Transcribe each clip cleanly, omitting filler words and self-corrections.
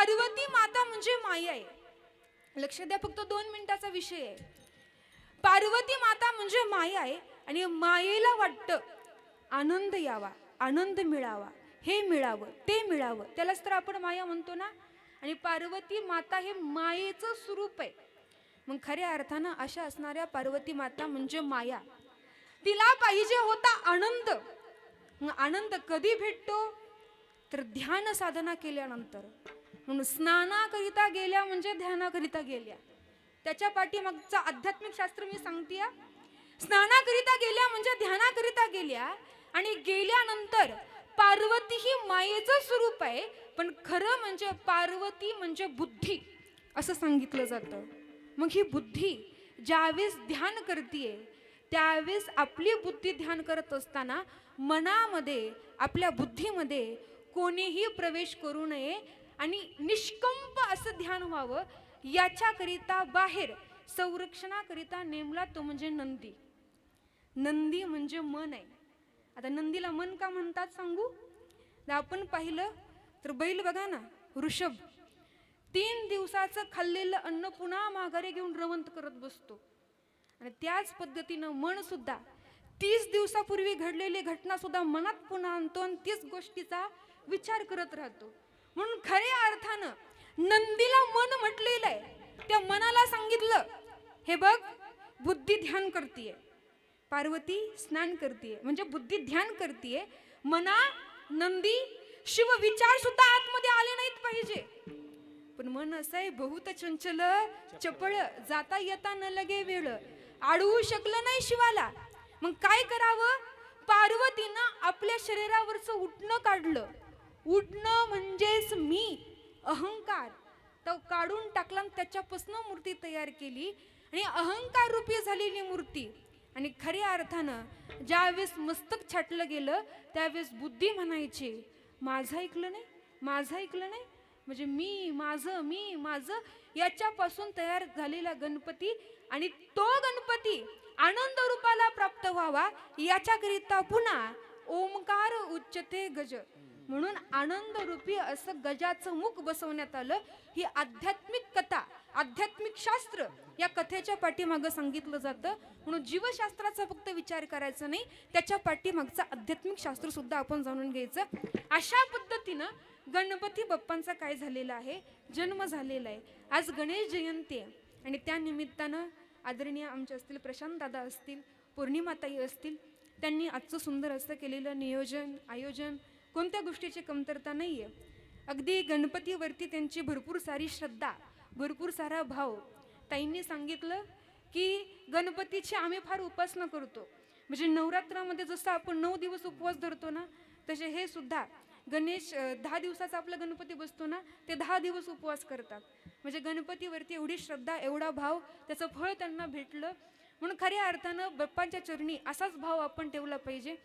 पार्वती माता म्हणजे माया आहे. लक्ष द्या, फक्त 2 मिनिटाचा विषय आहे. पार्वती माता म्हणजे माया आहे आणि मायेला वाटतं आनंद यावा, आनंद मिळावा, हे मिळावं, ते मिळावं, त्यालाच तर आपण माया म्हणतो ना. आणि पार्वती माता हे मायेचं स्वरूप आहे. मग खऱ्या अर्थानं अशा असणाऱ्या पार्वती माता म्हणजे माया. तिला पाहिजे होता आनंद. मग आनंद कधी भेटतो तर ध्यान साधना केल्यानंतर. म्हणून स्नानाकरिता गेल्या म्हणजे ध्यानाकरिता गेल्या. त्याच्या पाठीमागचा आध्यात्मिक शास्त्र मी सांगते. स्नानाकरिता गेल्या म्हणजे ध्यानाकरिता गेल्या आणि गेल्यानंतर पार्वती ही मायेचं स्वरूप आहे. पण खरं म्हणजे पार्वती म्हणजे बुद्धी असं सांगितलं जातं. मग ही बुद्धी ज्यावेळेस ध्यान करतीये त्यावेळेस आपली बुद्धी ध्यान करत असताना मनामध्ये, आपल्या बुद्धीमध्ये कोणीही प्रवेश करू नये आणि निष्कंप असं ध्यान व्हावं. याच्याकरिता बाहेर संरक्षणाकरिता नेमला तो म्हणजे नंदी. नंदी म्हणजे मन आहे. आता नंदीला मन का म्हणतात सांगू. आपण पाहिलं तर बैल बघा ना, वृषभ 3 दिवसाचं खाल्लेलं अन्न पुन्हा माघारी घेऊन रवंत करत बसतो. आणि त्याच पद्धतीनं मन सुद्धा 30 दिवसापूर्वी घडलेली घटना सुद्धा मनात पुन्हा आणतो आणि तीच गोष्टीचा विचार करत राहतो. म्हणून खऱ्या अर्थानं नंदीला मन म्हटलेलं आहे. त्या मनाला सांगितलं, हे बघ बुद्धी ध्यान करतीये, पार्वती स्नान करतीये, म्हणजे बुद्धी ध्यान करतीये. मना, नंदी, शिव विचार सुद्धा आतमध्ये आले नाहीत पाहिजे. पण मन असं आहे बहुत चंचल चपळ, जाता येता न लगे वेळ, अडवू शकलं नाही शिवाला. मग काय करावं. पार्वतीनं आपल्या शरीरावरचं उठणं काढलं. उठणं म्हणजेच मी, अहंकार तो काढून टाकला, त्याच्यापासून मूर्ती तयार केली आणि अहंकार रूपी झालेली मूर्ती. आणि खऱ्या अर्थानं ज्यावेळेस मस्तक छाटलं गेलं त्यावेळेस बुद्धी म्हणायची, माझं ऐकलं नाही, माझं ऐकलं नाही, म्हणजे मी माझं याच्यापासून तयार झालेला गणपती. आणि तो गणपती आनंद रूपाला प्राप्त व्हावा याच्याकरिता पुन्हा ओमकार उच्चते गज म्हणून आनंद रूपी असं गजाचं मुख बसवण्यात आलं. ही आध्यात्मिक कथा, आध्यात्मिक शास्त्र या कथेच्या पाठीमागं सांगितलं जातं. म्हणून जीवशास्त्राचा फक्त विचार करायचा नाही, त्याच्या पाठीमागचं आध्यात्मिक शास्त्र सुद्धा आपण जाणून घ्यायचं. अशा पद्धतीनं गणपती बाप्पांचा काय झालेला आहे, जन्म झालेला आहे. आज गणेश जयंती आहे आणि त्या निमित्तानं आदरणीय आमचे असतील प्रशांत दादा असतील, पौर्णिमाताई असतील, त्यांनी आजचं सुंदर असं केलेलं नियोजन, आयोजन, कोणत्या गोष्टीची कमतरता नाही आहे. अगदी गणपतीवरती त्यांची भरपूर सारी श्रद्धा, भरपूर सारा भाव. ताईंनी सांगितलं की गणपतीची आम्ही फार उपासना करतो. म्हणजे नवरात्रामध्ये जसं आपण 9 दिवस उपवास धरतो ना, तसे हे सुद्धा गणेश 10 दिवसाचा आपला गणपती बसतो ना, ते 10 दिवस उपवास करतात. म्हणजे गणपतीवरती एवढी श्रद्धा, एवढा भाव, त्याचं फळ त्यांना भेटलं. म्हणून खऱ्या अर्थानं बाप्पांच्या चरणी असाच भाव आपण ठेवला पाहिजे.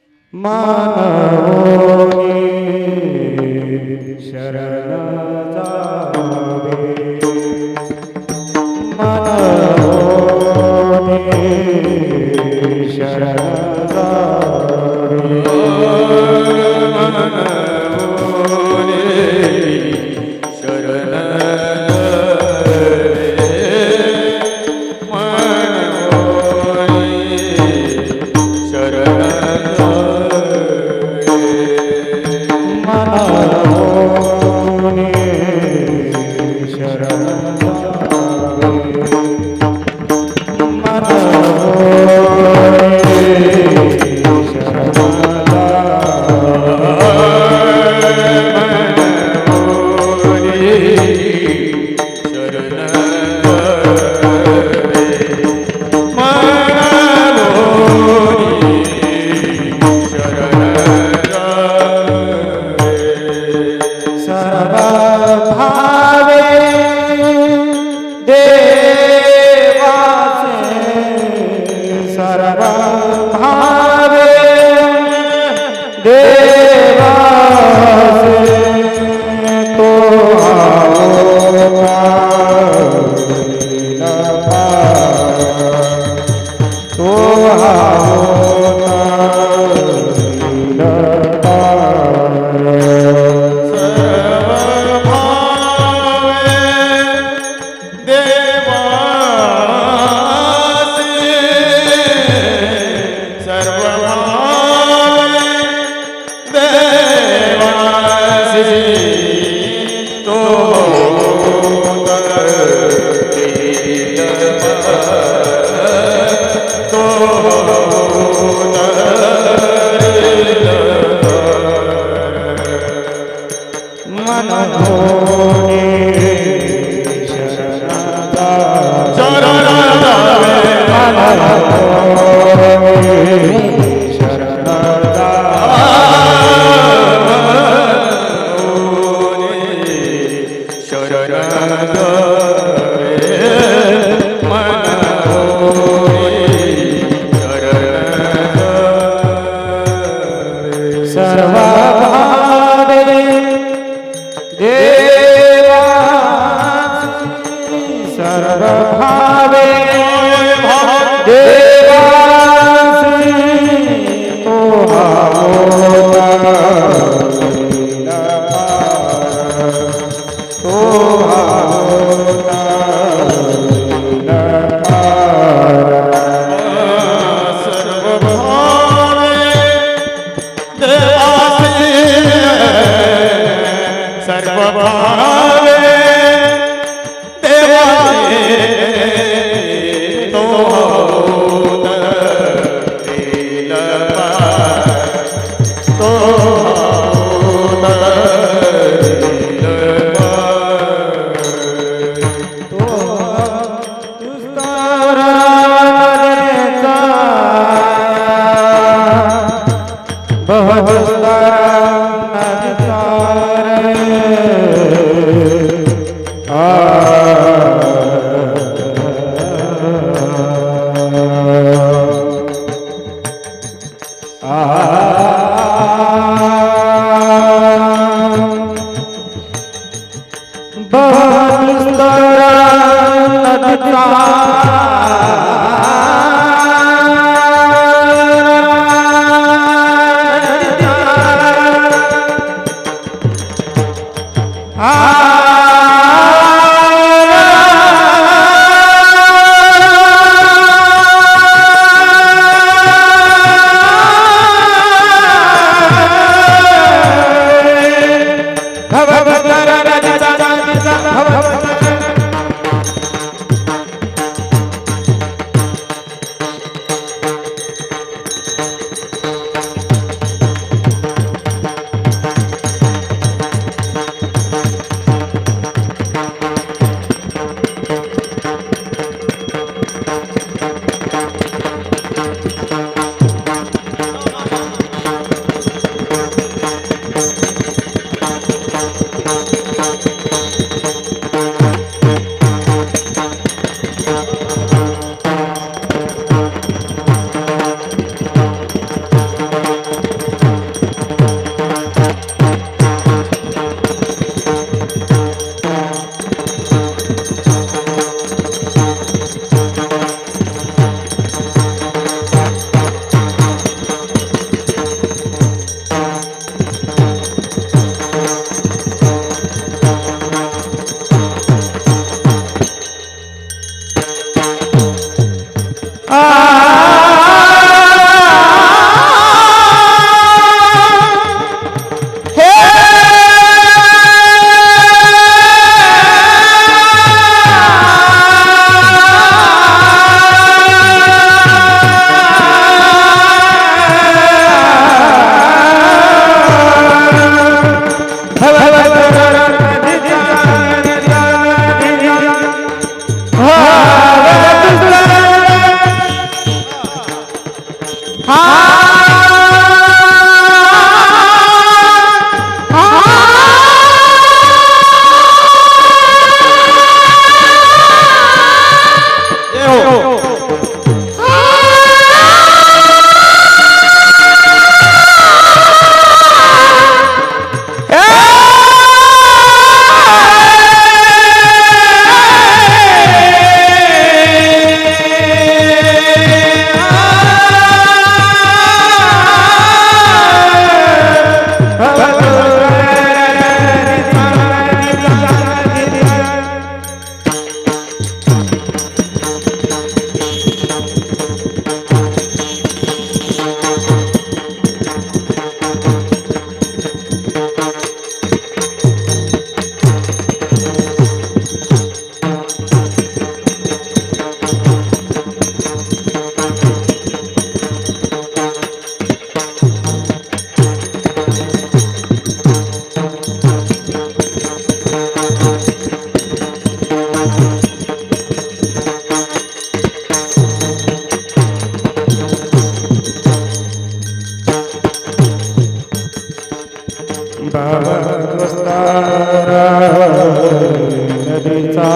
नदीचा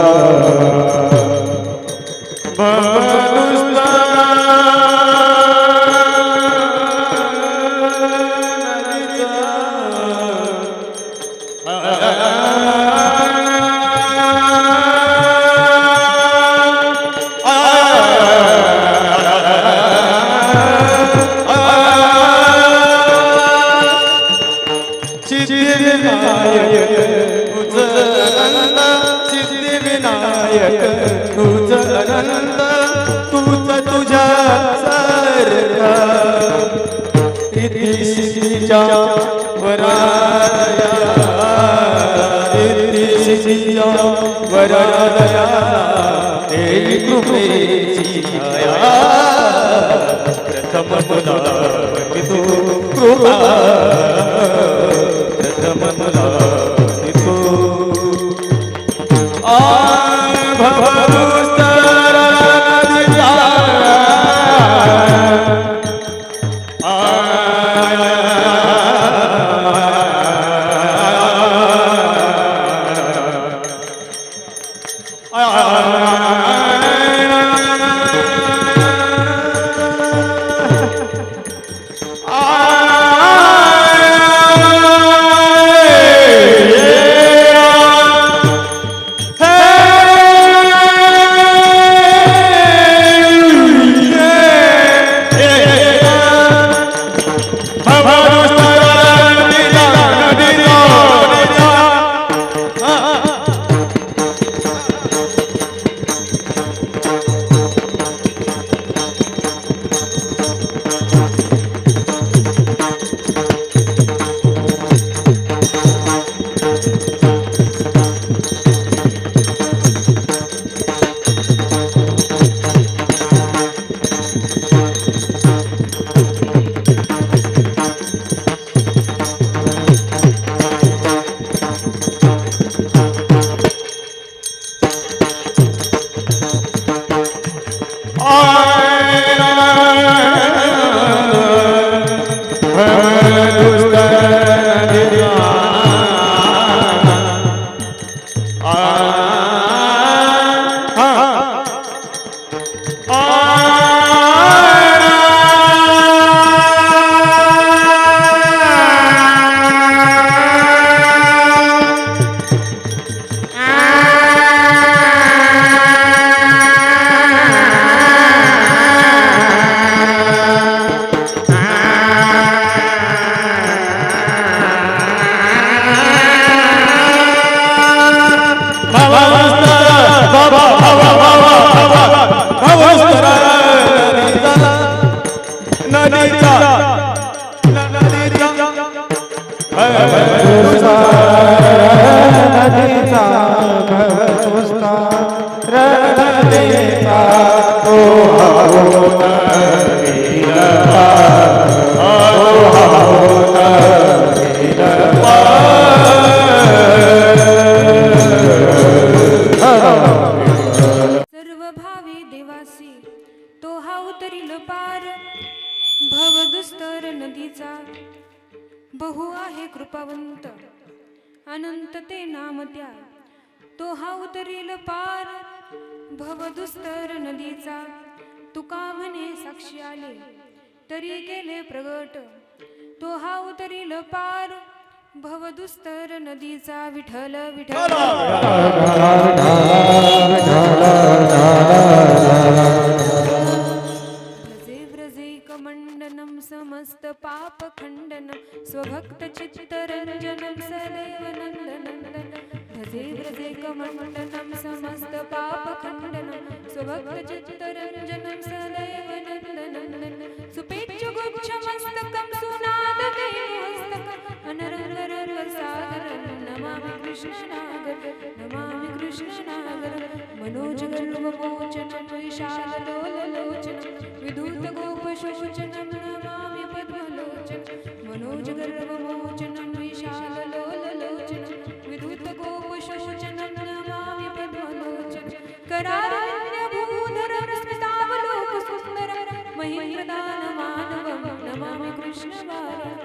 तुझ अनंत तुझ तुझ्या सारखा इतिश्रीच्या वराया इतिश्रीच्या वराया हे कृपेची छाया प्रथम तुला तू कृपा प्रथम तुला तू भवदुस्तर नदीचा बहु आहे कृपावंत अनंत ते नाम त्या तो हा उतरील पार भवदुस्तर नदीचा तुका म्हणे साक्षी आले तरी गेले प्रगट तो हा उतरील पार भवदुस्तर नदीचा विठ्ठल विठ्ठल मंडनम समस्त पाप खंडनम स्वभक्त चित्तरंजनम सदैव नंदनंदन भजे व्रजे कमंडनम समस्त पाप खंडनम स्वभक्त चित्तरंजनम सदैव नंदनंदन सुपेच्छ गुच्छ मस्तकम सुनाद वेणुहस्तकम अनरवर सागर नमामि कृष्ण नागर मनोज गर्वमोचनं विशालोललोचनं विधूत गोपशोचनं नमामि पद्मलोचनं मनोज गर्वमोचनं विशालोललोचनं विधूत गोपशोचनं नमामि पद्मलोचनं करारण्यभूधरं स्मितावलोकसुन्दरं महिमदानमानवं नमामि कृष्णवारं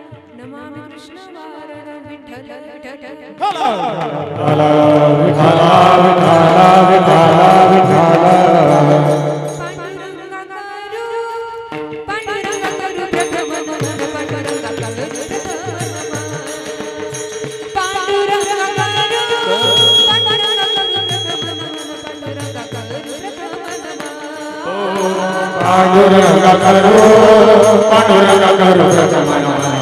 विठ्ठल विठ्ठल पांडुरंगा करू प्रथम नमन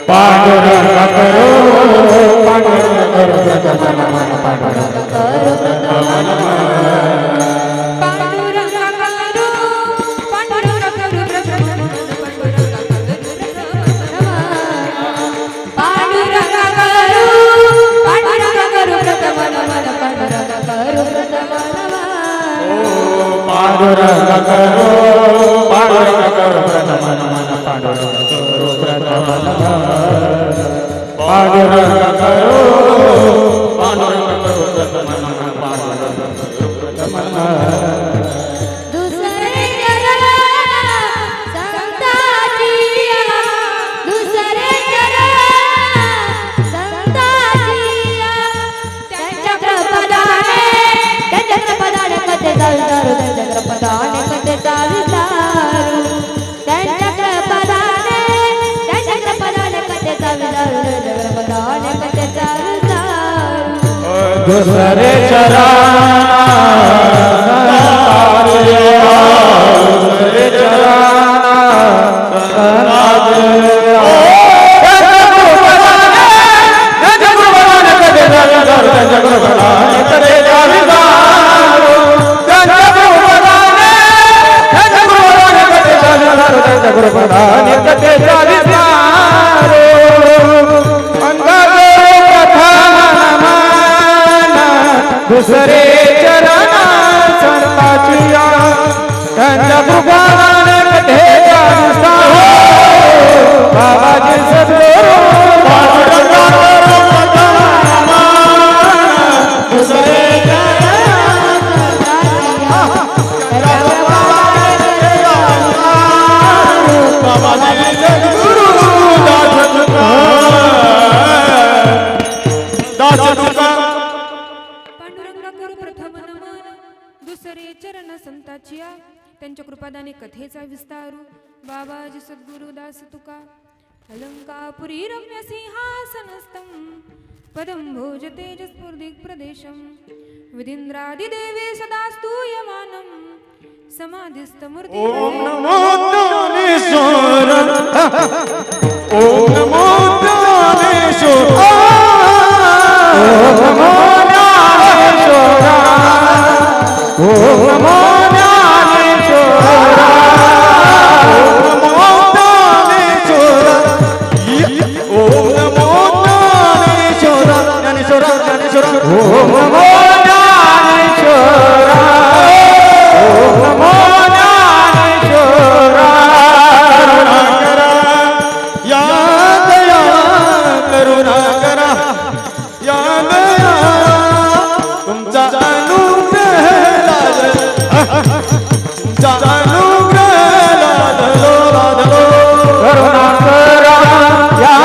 पांडुरंगा करू पांडुरंगा करू पांडुरंगा करू प्रथम नमन पांडुरंगा करू प्रथम पांडुरंगा करो पांडुरंगा करो प्रथम नमन पांडुरंगा करो पांडुरंगा करो प्रथम नमन पांडुरंगा करो प्रथम पांडुरंगा करू पांडुरंगा करू प्रथम नमन पांडुरंगा करू पांडुरंगा करू पांडुरंगा करू प्रथम नमन पांडुरंगा करू प्रथम पांडुरंगा करो पांडुरंगा करो प्रथम नमन पांडुरंगा करो प्रथम पांडुरंगा करो पांडुरंगा करो प्रथम नमन पांडुरंगा करो प्रथम दुसरे चरण संताजिया दुसरे चरण संताजिया त्यांच्या प्रपदाने कथे चालदारू त्यांच्या प्रपदाने कथे चालदारू त्यांच्या प्रपदाने कथे चालदारू त्यांच्या प्रपदाने कथे चालदारू दुसरे चरण दुसरे दुसरे चरण संताचिया त्यांच्या कृपाने कथेचा विस्तार बाबाजी सद्गुरू पांडुरंगा करो प्रथम नमन दुसरे बाबाजी सद्गुरू दास तुका पांडुरंगा करू प्रथम नमन दुसरे चरण संताचिया त्यांच्या कृपादाने कथेचा विस्तारू बाबाजी सद्गुरु दास तुका अलंकापुरी रम्य सिंहासनस्थं पदं भोज तेजस्फुर्दिक् प्रदेशं विदिन्द्रादिदेवे सदा स्तूयमानं समाधिस्थमूर्ति ओम नमो ज्ञानेश्वर ओम नमो ज्ञानेश्वर ओम नमो ज्ञानेश्वर ओम नमो ज्ञानेश्वर ओम नमो ज्ञानेश्वर ओम नमो ज्ञानेश्वर ज्ञानेश्वर ज्ञानेश्वर ओम नमो ज्ञानेश्वर ओम नमो ज्ञानेश्वर करुणा या दया करुणा करा या दया तुमचा अनुग्रह तुमचा अनुग्रह लादलो लादलो करुणा करा या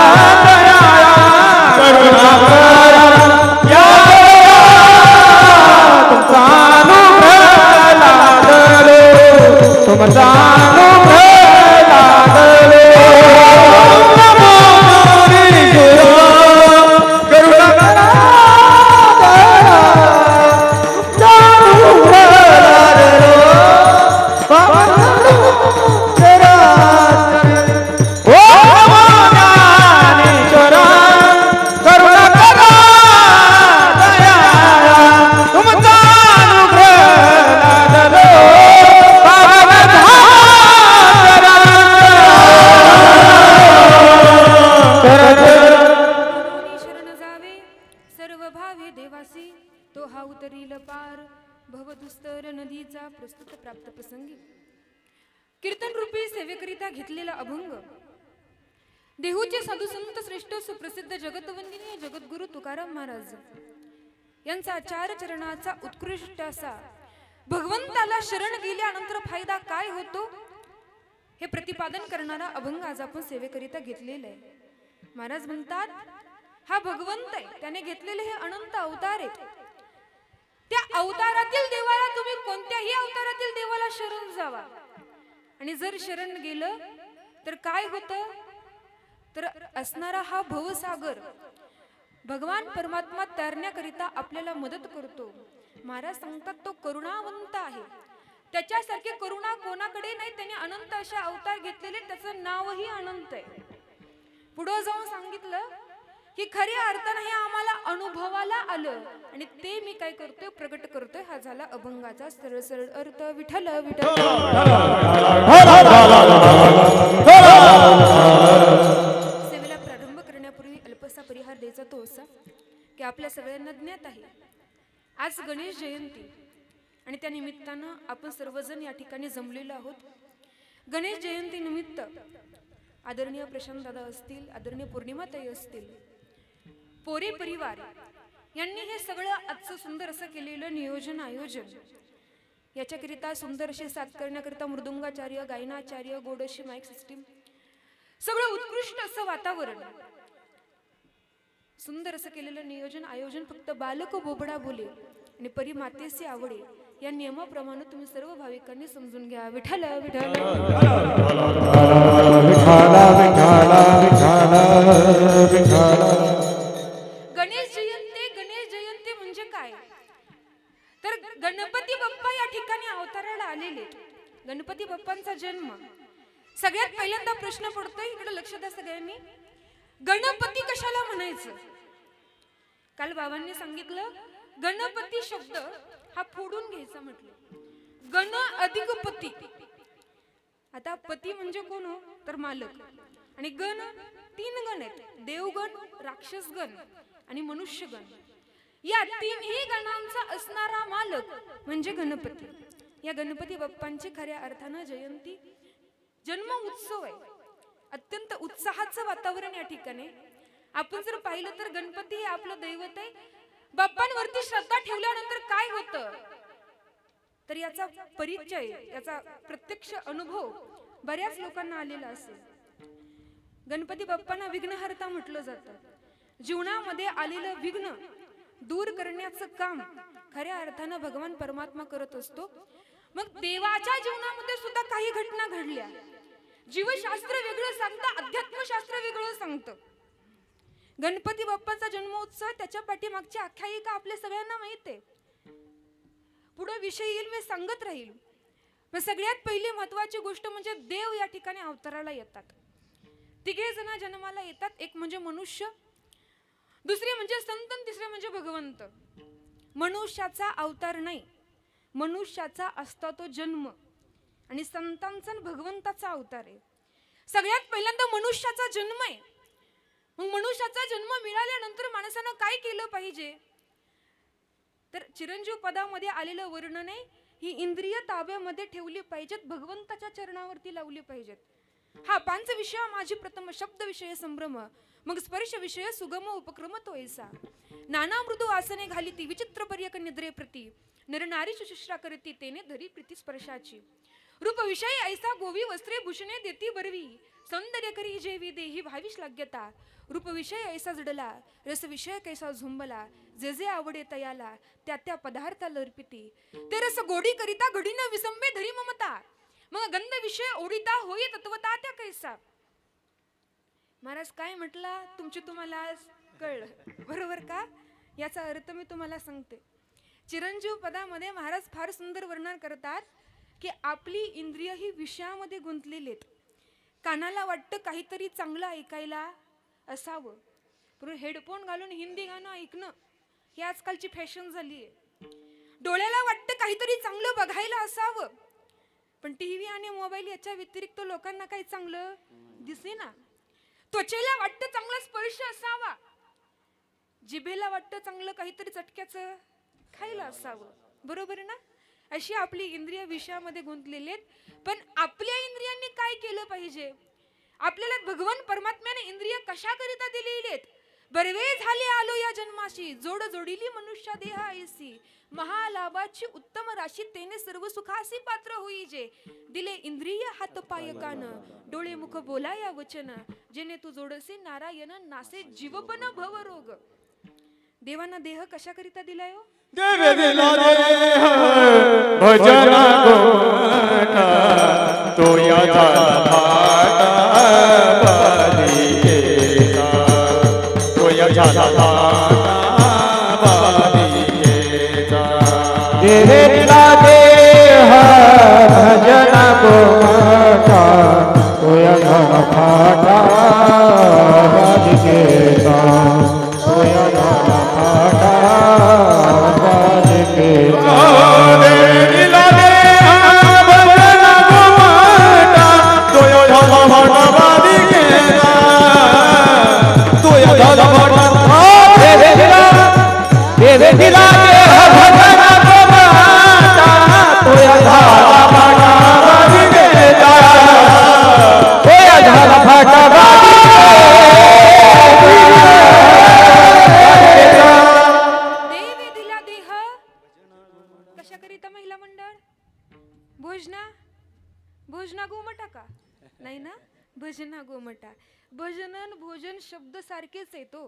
दया करुणा करा या तुमचा अनुग्रह लादलो तुमचा अनुग्रह लादलो नमो ज्ञानेश्वर करुणा करा भवदुस्तर नदीचा प्रस्तुत प्राप्त प्रसंगी कीर्तन रूपी सेवेकरिता घेतलेला अभंग देहूचे साधू संत श्रेष्ठ सुप्रसिद्ध जगतवंदनीय जगद्गुरु तुकाराम महाराज यांचा चार चरणाचा उत्कृष्ट असा भगवंताला शरण गेल्यानंतर फायदा काय होतो हे प्रतिपादन करणारा अभंग आज आपण सेवेकरिता घेतलेला आहे. महाराज म्हणतात हा भगवंत आहे, त्याने घेतलेले हे अनंत अवतार आहेत. त्या अवतारातील देवाला तुम्ही कोणत्याही अवतारातील देवाला शरण जावा, आणि जर शरण गेलं तर काय होतं, तर असणारा हा भवसागर भगवान परमात्मा तरण्याकरिता आपल्याला मदत करतो. महाराज सांगतात तो करुणावंत आहे, त्याच्यासारखी करुणा कोणाकडे नाही. त्याने अनंत असे अवतार घेतलेले, त्याचं नावही अनंत आहे. पुढे जाऊन सांगितलं की खऱ्या अर्थाने हे आम्हाला अनुभवाला आलं, आणि ते मी काय करतोय, प्रगट करतोय. हा झाला अभंगाचा सरळ सरळ अर्थ. विठ्ठल विठ्ठल. सेवेला प्रारंभ करण्यापूर्वी अल्पसा परिहार द्यायचा तो असा की आपल्या सगळ्यांना ज्ञात आहे आज गणेश जयंती, आणि त्या निमित्तानं आपण सर्वजण या ठिकाणी जमलेलो आहोत. गणेश जयंती निमित्त आदरणीय प्रशांत दादा असतील, आदरणीय पौर्णिमाताई असतील, पोरे परिवार यांनी हे सगळं आजचं सुंदर असं केलेलं नियोजन आयोजन, याच्याकरिता सुंदर असे साथ करण्याकरिता मृदुंगाचार्य, गायनाचार्य, गोड अशी माईक सिस्टीम, सगळं उत्कृष्ट असं वातावरण, सुंदर असं केलेलं नियोजन आयोजन फक्त बालक बोबडा बोले आणि परी मातेसी आवडे या नियमाप्रमाणे तुम्ही सर्व भाविकांनी समजून घ्या. विठ्ठल विठ्ठल. गणेश जयंती म्हणजे काय, तर गणपती बाप्पा या ठिकाणी अवताराला आलेले. गणपती बाप्पांचा जन्म, सगळ्यात पहिल्यांदा प्रश्न पडतोय, इकडे लक्ष द्या सगळ्यांनी, गणपती कशाला म्हणायचं. काल बाबांनी सांगितलं गणपती शब्द हा फोडून घ्यायचा म्हटलं. गण अधिक पती. आता पती म्हणजे कोण हो, तर मालक, आणि गण 3 गण आहेत, देवगण, राक्षसगण आणि मनुष्यगण. या 3ही गणांचा असणारा मालक म्हणजे गणपती. या गणपती बाप्पांची खऱ्या अर्थानं जयंती, जन्म उत्सव आहे. अत्यंत उत्साहाचं वातावरण या ठिकाणी. आपण जर पाहिलं तर गणपती हे आपलं दैवत आहे. बाप्पांवरती श्रद्धा ठेवल्यानंतर काय होतं, तर याचा परिचय, याचा प्रत्यक्ष अनुभव बऱ्याच लोकांना आलेला असेल. गणपती बाप्पांना विघ्नहर्ता म्हटलं जातं. जीवनामध्ये आलेलं विघ्न दूर करण्याचं काम खऱ्या अर्थानं भगवान परमात्मा करत असतो. मग देवाच्या जीवनामध्ये सुद्धा काही घटना घडल्या. जीवशास्त्र वेगळं सांगतं, अध्यात्मशास्त्र वेगळं सांगतं. गणपती बाप्पाचा जन्मोत्सव, त्याच्या पाठीमागची आख्यायिका आपल्या सगळ्यांना माहित आहे. पुढे विषय येईल, मी सांगत राहील. पण सगळ्यात पहिली महत्वाची गोष्ट म्हणजे देव या ठिकाणी अवताराला येतात. 3 जण जन्माला येतात. एक म्हणजे मनुष्य, दुसरे म्हणजे संत, तिसरे म्हणजे भगवंत. मनुष्याचा अवतार नाही, मनुष्याचा असता तो जन्म, आणि संतांचा भगवंताचा अवतार आहे. सगळ्यात पहिल्यांदा मनुष्याचा जन्म आहे. मग मनुष्याचा जन्म मिळाल्यानंतर माणसानं काय केलं पाहिजे, तर चिरंजीव पदामध्ये आलेलं वर्णन आहे, ही इंद्रिय ताब्यामध्ये ठेवली पाहिजेत, भगवंताच्या चरणावरती लावली पाहिजेत. हा 5 विषय माझी प्रथम, शब्द विषय संभ्रम, मग स्पर्श विषय सुगम उपक्रम तो ऐसा, नाना मृदू आसने घालिती, विचित्र पर्यक निद्रे प्रती, नर नारी शुश्रूषा करती, तेने धरी प्रीती स्पर्शाची, रूप विषय ऐसा गोवी वस्त्रे भूषणे देती बरवी, सौंदर्य करी जेवी देही भावी श्लाघ्यता, रूप विषय ऐसा जडला, रस विषय कैसा झुंबला, जे जे आवडे तयाला, त्या त्या पदार्थाला अर्पिती, ते रस गोडी करिता घडीनं विसंबे धरी ममता, मग गंध विषय ओढिता होई तत्वता त्या कैसा. महाराज काय म्हटला, तुम्हाला कळलं बरोबर का, याचा अर्थ मी तुम्हाला सांगते. चिरंजीव पदामध्ये महाराज फार सुंदर वर्णन करतात की आपली इंद्रिय ही विषयामध्ये गुंतलेली आहेत. कानाला वाटतं काहीतरी चांगलं ऐकायला असावं, पण हेडफोन घालून हिंदी गाणं ऐकणं ही आजकालची फॅशन झाली आहे. डोळ्याला वाटतं काहीतरी चांगलं बघायला असावं, पण टीव्ही आणि मोबाईल याच्या व्यतिरिक्त लोकांना काही चांगलं दिसेना. त्वचेला वाटतं चांगला स्पर्श असावा, जिभेला वाटतं चांगलं काहीतरी चटक्याचं खायला असावं, बरोबर ना. अशी आपली इंद्रिय विषयामध्ये गुंतलेली आहेत. पण आपल्या इंद्रियांनी काय केलं पाहिजे, आपल्याला भगवान परमात्म्याने इंद्रिय कशाकरिता दिलेली आहेत, बरवे झाले आलो या जन्माशी, जोड जोडिली मनुष्य देह ऐसी, महालाभाची उत्तम राशी तेने सर्व सुखासी पात्र होई जे, दिले इंद्रिय हात पाय कान, डोळे मुख बोलाया वचन, जेने तू जोडसे नारायण नासे जीवपण भव रोग. देवाना देह कशा करिता दिलाय हो? देवे दिला देह भजना गोटा, तो या झाला फाटा बालिकेचा, तो या झाला फाटा बालिकेचा. देवे दिला देह भजना गोटा, तो या झाला फाटा बालिकेचा, तो या झाला फाटा बालिकेचा. देवे दिला देह भजना गोटा, तो या झाला फाटा बालिकेचा, तो या झाला फाटा. देवे दिला देह भजना गोटा, तो या झाला फाटा बालिकेचा, तो या झाला फाटा देवे दिला देह कशा करिता महिला मंडळ? भोजना गोमटा का? नाही ना, भजना गोमटा. भजनन भोजन शब्द सारखेच येतो.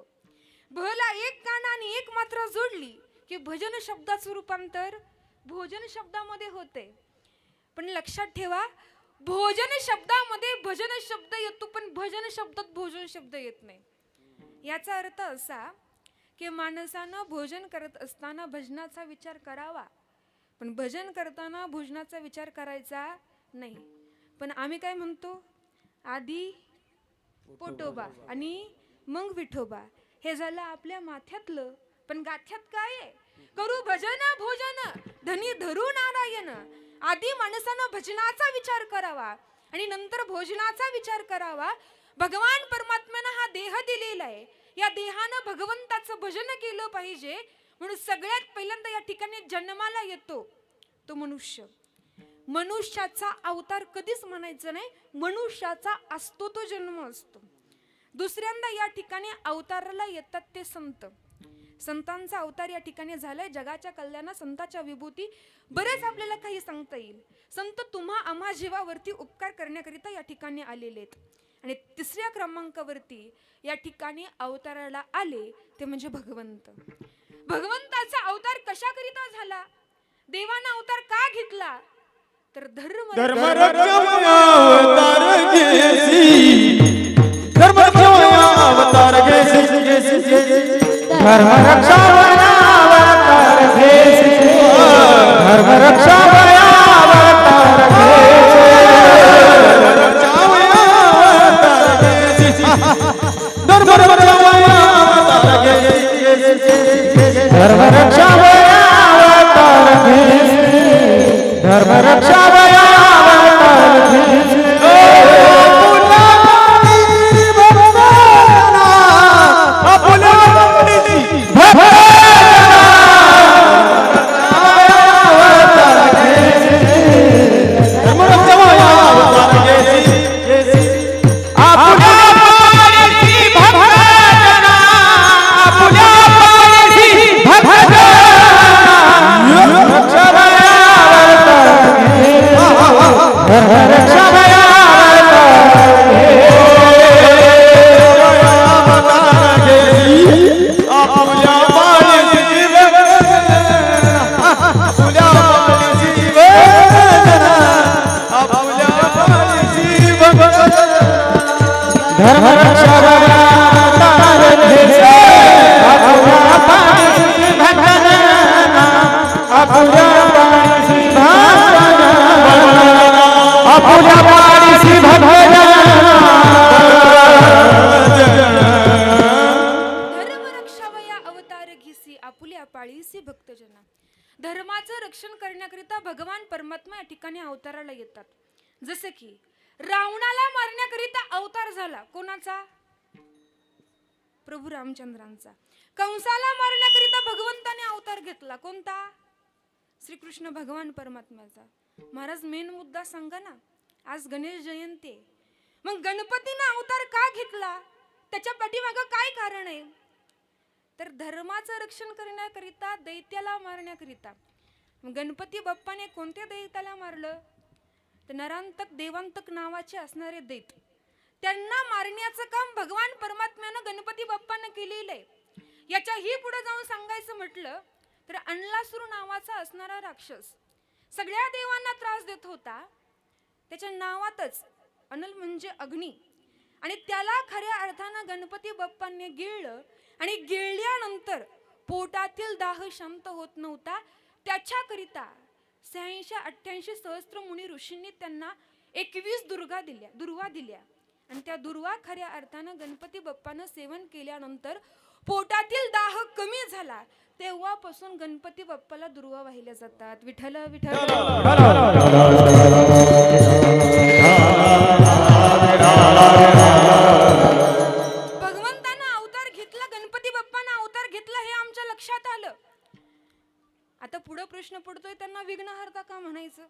भला एक कान आणि एक मात्रा जोडली की भजन शब्दाचं रूपांतर भोजन शब्दामध्ये होते. पण लक्षात ठेवा, भोजन शब्दामध्ये भजन शब्द येतो, पण भजन शब्दात भोजन शब्द येत नाही. याचा अर्थ असा की माणसानं भोजन करत असताना भजनाचा विचार करावा, पण भजन करताना भोजनाचा विचार करायचा नाही. पण आम्ही काय म्हणतो, आधी पोटोबा आणि मग विठोबा, हे झालं आपल्या माथ्यातलं. पण गाथ्यात काय आहे? करू भजन भोजन धनी धरू नारायण. आधी माणसानं भजनाचा विचार करावा आणि नंतर भोजनाचा विचार करावा. भगवान परमात्म्यानं हा देह दिलेला आहे, या देहानं भगवंताचं भजन केलं पाहिजे. म्हणून सगळ्यात पहिल्यांदा या ठिकाणी जन्माला येतो तो मनुष्य. मनुष्याचा अवतार कधीच म्हणायचं नाही, मनुष्याचा असतो तो जन्म असतो. दुसऱ्यांदा या ठिकाणी अवताराला येतात ते संत. संतांचा अवतार या ठिकाणी झालाय जगाच्या कल्याणा, संताच्या विभूती. बरेच आपल्याला काही सांगता येईल. संत तुम्हा आम्हा जीवावरती उपकार करण्याकरिता या ठिकाणी आलेले आहेत. आणि तिसऱ्या क्रमांकावरती या ठिकाणी अवताराला आले ते म्हणजे भगवंत. भगवंताचा अवतार कशाकरिता झाला? देवाना अवतार का घेतला? तर धर्मरक्षावया अवतार घेसी, धर्मरक्षावया अवतार घेसी, धर्मरक्षावया अवतार घेसी, धर्मरक्षावया अवतार घेसी, धर्मरक्षावया अवतार घेसी, धर्मरक्षावया अवतार घेसी, धर्मरक्षावया अवतार घेसी. धर्माचं रक्षण करण्याकरिता भगवान परमात्मा या ठिकाणी अवताराला येतात. जसे की रावणाला मारण्याकरिता अवतार झाला कोणाचा? प्रभू रामचंद्रांचा. कंसाला मारण्याकरिता भगवंताने अवतार घेतला कोणता? श्रीकृष्ण भगवान परमात्म्याचा. महाराज मेन मुद्दा सांगा ना. आज गणेश जयंती, मग गणपतीने अवतार का घेतला? त्याच्या पाठीमागं काय कारण आहे? तर धर्माचं रक्षण करण्याकरिता, दैत्याला मारण्याकरिता गणपती बाप्पाने कोणत्या दैत्याला मारलं? तर नरांतक देवांतक नावाचे असणारे दैत, त्यांना मारण्याचं काम भगवान परमात्म्यानं गणपती बाप्पानं केलेलं आहे. याच्याही पुढे जाऊन सांगायचं म्हटलं तर अनलासूर नावाचा असणारा राक्षस सगळ्या देवांना त्रास देत होता. त्याच्या नावातच अनल म्हणजे अग्नी, आणि त्याला खऱ्या अर्थानं गणपती बाप्पांनी गिळलं, आणि गिळल्यानंतर पोटातील दाह शांत होत नव्हता. त्याच्याकरिता 86-88 सहस्त्र मुनी ऋषींनी त्यांना 21 दुर्वा दिल्या, आणि त्या दुर्वा खऱ्या अर्थानं गणपती बाप्पानं सेवन केल्यानंतर पोटातील दाह कमी झाला. तेव्हापासून गणपती बाप्पाला दुर्वा वाहिल्या जातात. विठ्ठल विठ्ठल. भगवंतानं अवतार घेतला, गणपती बाप्पानं अवतार घेतला, हे आमच्या लक्षात आलं. आता पुढे प्रश्न पडतोय, त्यांना विघ्नहर्ता का म्हणायचं?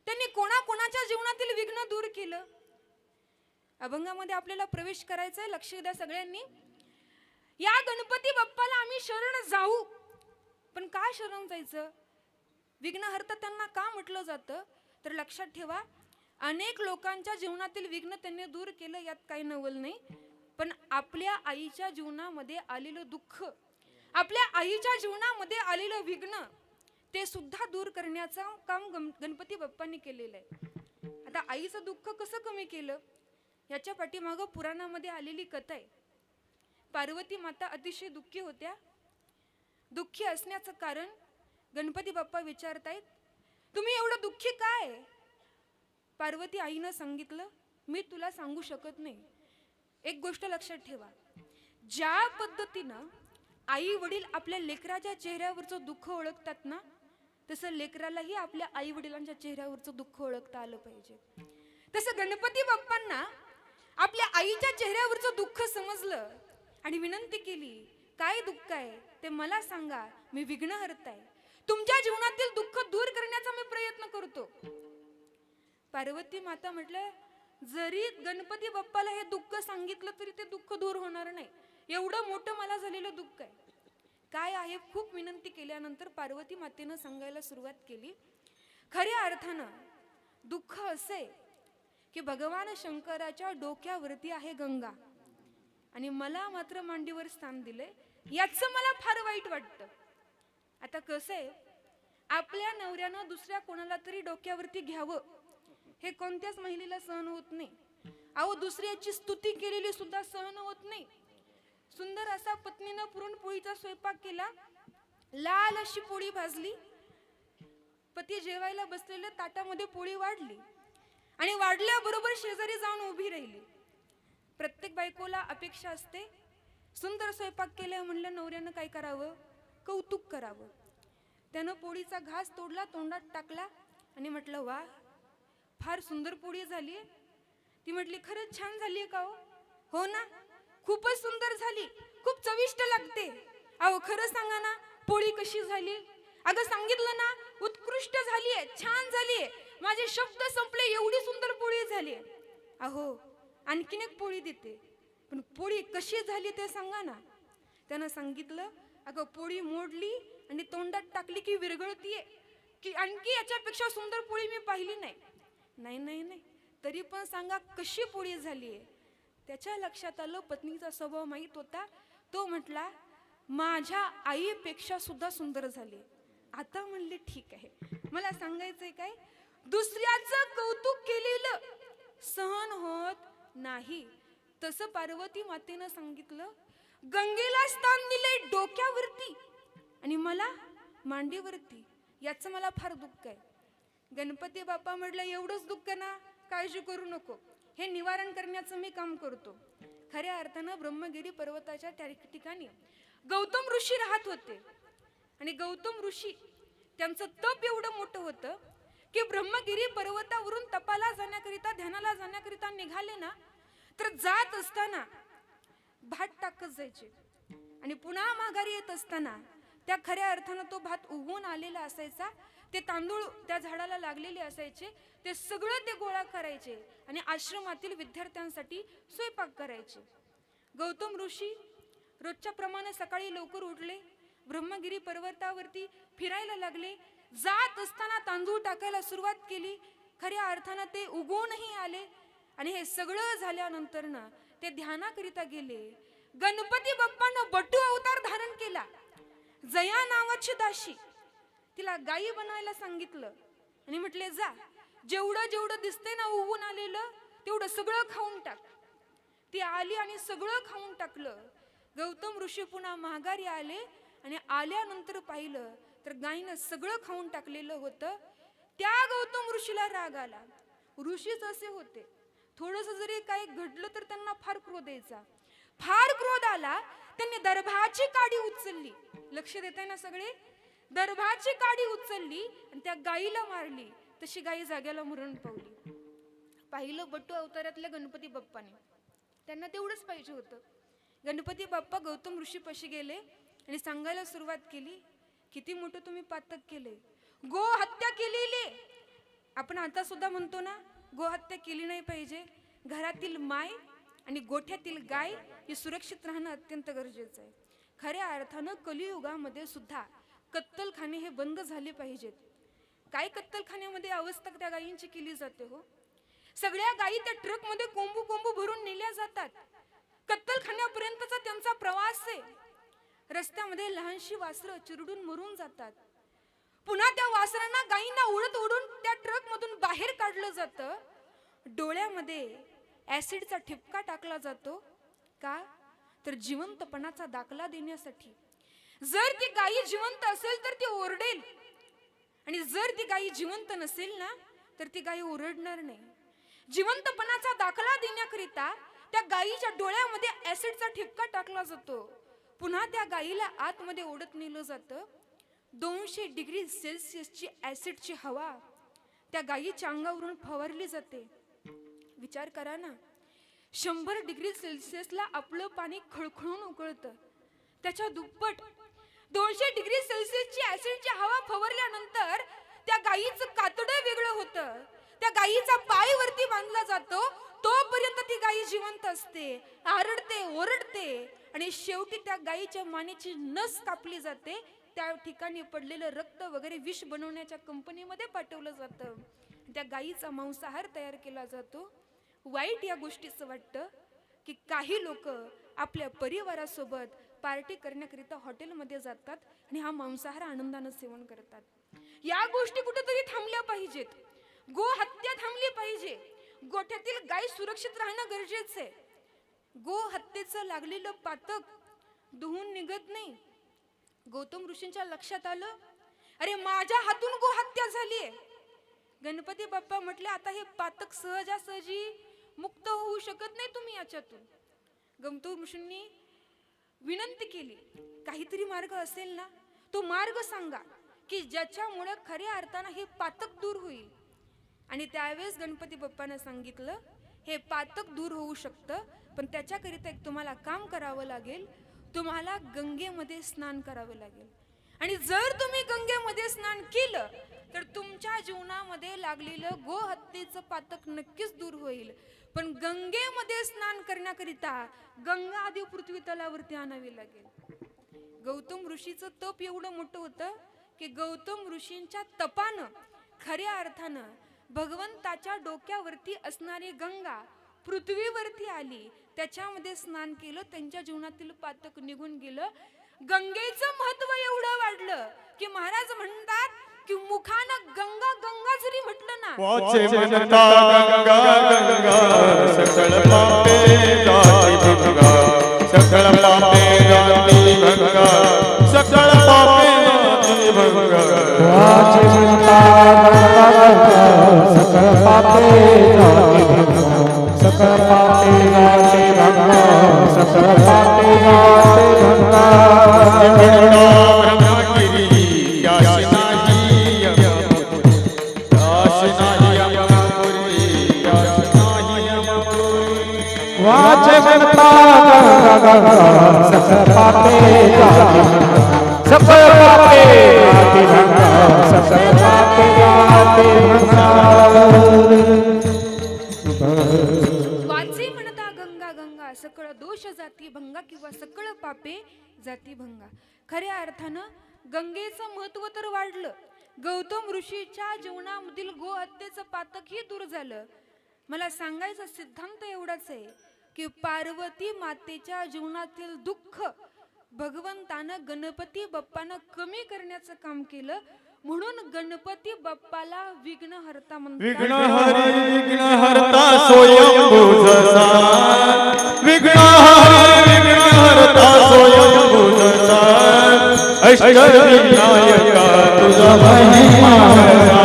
त्यांनी कोणाकोणाच्या जीवनातील विघ्न दूर केलं? अभंगामध्ये आपल्याला प्रवेश करायचा आहे, लक्ष द्या सगळ्यांनी. या गणपती बाप्पाला आम्ही शरण जाऊ, पण काय शरण जायचं? विघ्नहर्ता त्यांना का म्हटलं जातं? तर लक्षात ठेवा, अनेक लोकांच्या जीवनातील विघ्न त्यांनी दूर केलं, यात काही नवल नाही. पण आपल्या आईच्या जीवनामध्ये आलेलं दुःख, आपल्या आईच्या जीवनामध्ये आलेलं विघ्न, ते सुद्धा दूर करण्याचं काम गणपती बाप्पांनी केलेलं आहे. आता आईचं दुःख कसं कमी केलं? याच्या पाठीमागं पुराणामध्ये आलेली कथा आहे. पार्वती माता अतिशय दुःखी होत्या. दुःखी असण्याचं कारण गणपती बाप्पा विचारतायत, तुम्ही एवढं दुःखी काय? पार्वती आईनं सांगितलं, मी तुला सांगू शकत नाही. एक गोष्ट लक्षात ठेवा, ज्या पद्धतीनं आई वडील आपल्या लेकराच्या चेहऱ्यावरचं दुःख ओळखतात ना, तसं लेकरालाही आपल्या आई वडिलांच्या चेहऱ्यावरचं दुःख ओळखता आलं पाहिजे. तसं गणपती बाप्पांना आपल्या आईच्या चेहऱ्यावरचं दुःख समजलं आणि विनंती केली, काय दुःख आहे ते मला सांगा, मी विघ्नहर्ता आहे, तुमच्या जीवनातील दुःख दूर करण्याचा मी प्रयत्न करतो. पार्वती माता म्हटलं, जरी गणपती बाप्पाला हे दुःख सांगितलं तरी ते दुःख दूर होणार नाही, एवढं मोठं मला झालेलं दुःख आहे. काय आहे? खूप विनंती केल्यानंतर पार्वती मातेनं सांगायला सुरुवात केली, खऱ्या अर्थानं दुःख असे की भगवान शंकराच्या डोक्यावरती आहे गंगा, आणि मला मात्र मांडीवर स्थान दिले, याचं मला फार वाईट वाटतं. आता कसं आहे, आपल्या नवऱ्यानं दुसऱ्या कोणाला तरी डोक्यावरती घ्यावं हे कोणत्याच महिलेला सहन होत नाही. अहो, दुसऱ्याची स्तुती केलेली सुद्धा सहन होत नाही. सुंदर असा पत्नीनं पुरणपोळीचा स्वयंपाक केला, लाल अशी पोळी भाजली, पती जेवायला बसलेल्या ताटामध्ये पोळी वाढली, आणि वाढल्याबरोबर शेजारी जाऊन उभी राहिली. प्रत्येक बायकोला अपेक्षा असते, सुंदर स्वयंपाक केला म्हणलं नवऱ्यानं काय करावं? कौतुक करावं. त्यानं पोळीचा घास तोडला, तोंडात टाकला आणि म्हटलं, वा, फार सुंदर पोळी झाली. ती म्हटली, खरंच छान झाली का? हो ना, खूपच सुंदर झाली, खूप चविष्ट लागते. अहो, खरं सांगा ना, पोळी कशी झाली? अगं सांगितलं ना, उत्कृष्ट झालीये, छान झालीये, माझे शब्द संपले, एवढी सुंदर पोळी झाली. अहो, आणखीन एक पोळी देते, पण पोळी कशी झाली ते सांगा ना. त्यानं सांगितलं, अगं पोळी मोडली आणि तोंडात टाकली की विरघळतीये, की आणखी याच्यापेक्षा सुंदर पोळी मी पाहिली नाही. नाही नाही नाही, तरी पण सांगा कशी पोळी झालीये. त्याच्या लक्षात आलं, पत्नीचा स्वभाव माहीत होता. तो म्हटला, माझ्या आईपेक्षा सुद्धा सुंदर झाली. आता म्हणले, ठीक आहे, मला सांगायचंय काय, दुसऱ्याचं कौतुक केलेलं सहन होत नाही. तसं पार्वती मातेनं सांगितलं, गंगेला स्थान दिले डोक्यावरती आणि मला मांडीवरती, याचं मला फार दुःख आहे. गणपती बाप्पा म्हटलं, एवढंच दुःख ना, काळजी करू नको, हे निवारण करण्याचं मी काम करतो. खऱ्या अर्थानं ब्रह्मगिरी पर्वताच्या त्या ठिकाणी गौतम ऋषी राहत होते, आणि गौतम ऋषी त्यांचं तप एवढं मोठं होतं की ब्रह्मगिरी पर्वतावरून तपाला जाण्याकरिता, ध्यानाला जाण्याकरिता निघाले ना, तर जात असताना भात टाकत जायचे, आणि पुन्हा माघारी येत असताना त्या खऱ्या अर्थानं तो भात उगवून आलेला असायचा, ते तांदूळ त्या झाडाला लागलेले असायचे, ते सगळं ते गोळा करायचे आणि आश्रमातील विद्यार्थ्यांसाठी स्वयंपाक करायचे. गौतम ऋषी रोजच्या प्रमाणे सकाळी लवकर उठले, ब्रह्मगिरी पर्वतावरती फिरायला लागले. जात असताना तांदूळ टाकायला सुरुवात केली. खऱ्या अर्थानं ते उगवूनही आले. आणि हे सगळं झाल्यानंतर ना ते ध्यानाकरिता गेले. गणपती बाप्पानं बटू अवतार धारण केला. जया नावाची दाशी, तिला गायी बनवायला सांगितलं आणि म्हटले जा, जेवढं जेवढं दिसते ना उगवून आलेलं तेवढं सगळं खाऊन टाक. ती आली आणि सगळं खाऊन टाकलं. गौतम ऋषी पुन्हा माघारी आले आणि आल्यानंतर पाहिलं तर गायीनं सगळं खाऊन टाकलेलं होतं. त्या गौतम ऋषीला राग आला. ऋषीच असे होते, थोडंसं जरी काही घडलं तर त्यांना फार क्रोध यायचा. फार क्रोध आला, त्यांनी दर्भाची काडी उचलली. लक्ष देताय ना सगळे? दर्भाची काडी उचलली आणि त्या गायीला मारली. तशी गायी जाग्याला मरण पावली. पाहिलं बटू अवतारातल्या गणपती बाप्पाने, त्यांना तेवढंच पाहिजे होतं. गणपती बाप्पा गौतम ऋषीपाशी गेले आणि सांगायला सुरुवात केली, किती मोठं तुम्ही पातक केले, गो हत्या केलेली. आपण आता सुद्धा म्हणतो ना, गो हत्या केली नाही पाहिजे. घरातील माय आणि गोठ्यातील गाय हे सुरक्षित राहणं अत्यंत गरजेचं आहे. खऱ्या अर्थानं कलियुगामध्ये सुद्धा कत्तलखाने हे बंद झाले पाहिजेत. काय कत्तलखान्यामध्ये अवस्था त्या गायींची केली जाते हो. सगळ्या गायी त्या ट्रकमध्ये कोंबू कोंबू भरून नेल्या जातात. कत्तलखान्यापर्यंतचा त्यांचा प्रवास आहे. रस्त्यामध्ये लहानशी वासरं चिरडून मरून जातात. पुन्हा त्या वासरांना गायींना उडत उडून त्या ट्रक मधून बाहेर काढलं जातं. डोळ्यामध्ये ऍसिडचा ठिपका टाकला जातो. का तर जिवंतपणाचा दाखला देण्यासाठी. जर ती गायी जिवंत असेल तर ती ओरडेल आणि जर ती गायी जिवंत नसेल ना तर ती गायी ओरडणार नाही. जिवंतपणाचा दाखला देण्याकरिता त्या गायीच्या डोळ्यामध्ये ऍसिडचा ठिपका टाकला जातो. पुन्हा त्या गायीला आतमध्ये ओढत नेलं जातं. 200 डिग्री सेल्सिअसची ऍसिडची हवा त्या गायीच्या अंगावरून फवारली जाते. विचार करा ना, 100 डिग्री सेल्सिअसला आपलं पाणी खळखळून उकळतं. त्याच्या दुप्पट 200 डिग्री सेल्सिअसची ऍसिडची हवा फवारल्यानंतर त्या गायीचं कातडं वेगळं होतं. त्या गायीचा पाय वरती बांधला जातो. तोपर्यंत ती गायी जिवंत असते, आरडते, ओरडते आणि शेवटी त्या गायीच्या मानेची नस कापली जाते. त्या ठिकाणी पडलेलं रक्त वगैरे विष बनवण्याच्या कंपनीमध्ये पाठवलं जातं. त्या गायीचा मांसाहार तयार केला जातो. वाईट या गोष्टीचं वाटतं की काही लोक आपल्या परिवारासोबत पार्टी करण्याकरिता हॉटेलमध्ये जातात आणि हा मांसाहार आनंदानं सेवन करतात. या गोष्टी कुठेतरी थांबल्या पाहिजेत. गो हत्या थांबली पाहिजे. गोठ्यातील गाय सुरक्षित राहणं गरजेचं आहे. गो हत्येचं लागलेलं पातक धुवून निघत नाही. गौतम ऋषींच्या लक्षात आलं, अरे माझ्या हातून गो हत्या झालीये. गणपती बाप्पा म्हटले, आता हे पातक सहजासहजी मुक्त होऊ शकत नाही तुम्ही याच्यातून. गौतम ऋषींनी विनंती केली, काहीतरी मार्ग असेल ना, तो मार्ग सांगा की ज्याच्यामुळे खऱ्या अर्थानं हे पातक दूर होईल. आणि त्यावेळेस गणपती बाप्पानं सांगितलं, हे पातक दूर होऊ शकतं, पण त्याच्याकरिता एक तुम्हाला काम करावं लागेल. तुम्हाला गंगेमध्ये स्नान करावं लागेल. आणि जर तुम्ही गंगेमध्ये स्नान केलं तर तुमच्या जीवनामध्ये लागलेलं गो हत्येचं पातक नक्कीच दूर होईल. पण गंगेमध्ये स्नान करण्याकरिता गंगा आधी पृथ्वी तलावरती आणावी लागेल. गौतम ऋषीचं तप एवढं मोठं होतं की गौतम ऋषींच्या तपानं खऱ्या अर्थानं भगवंताच्या डोक्यावरती असणारी गंगा पृथ्वीवरती आली. त्याच्यामध्ये स्नान केलं, त्यांच्या जीवनातील पातक निघून गेलं. गंगेचं महत्व एवढं वाढलं की महाराज म्हणतात की मुखानं गंगा गंगा जरी म्हटलं ना, वाचे म्हणता गंगा गंगा सकळ पापे जाती भंगा, सकळ पापे जाती भंगा, सकळ पापे जाती भंगा. वाचे म्हणता गंगा गंगा सकळ पापे जाती भंगा, सकळ पापे जाती भंगा, सकळ पापे जाती भंगा. ब्रह्मगिरी याश नाही यमपुरी, याश नाही यमपुरी, याश नाही यमपुरी. वाचे म्हणता गंगा गंगा सकळ पापे जाती भंगा, सकळ पापे जाती भंगा, सकळ पापे जाती भंगा. वाचे म्हणता गंगा गंगा सकळ सकळ दोष जाती भंगा किंवा सकळ पापे जाती भंगा. खऱ्या अर्थानं गंगेचं महत्व तर वाढलं, गौतम ऋषीच्या जीवनामधील गो हत्येचं पातकही दूर झालं. मला सांगायचा सिद्धांत एवढाच आहे की पार्वती मातेच्या जीवनातील दुःख भगवंतानं गणपती बाप्पानं कमी करण्याचं काम केलं, म्हणून गणपती बाप्पाला विघ्नहर्ता म्हणतात. विघ्नहरी विघ्नहर्ता स्वयंभू जसा, विघ्नहरी विघ्नहर्ता स्वयंभू जसा, अष्टविनायका तुझा महिमा कसा,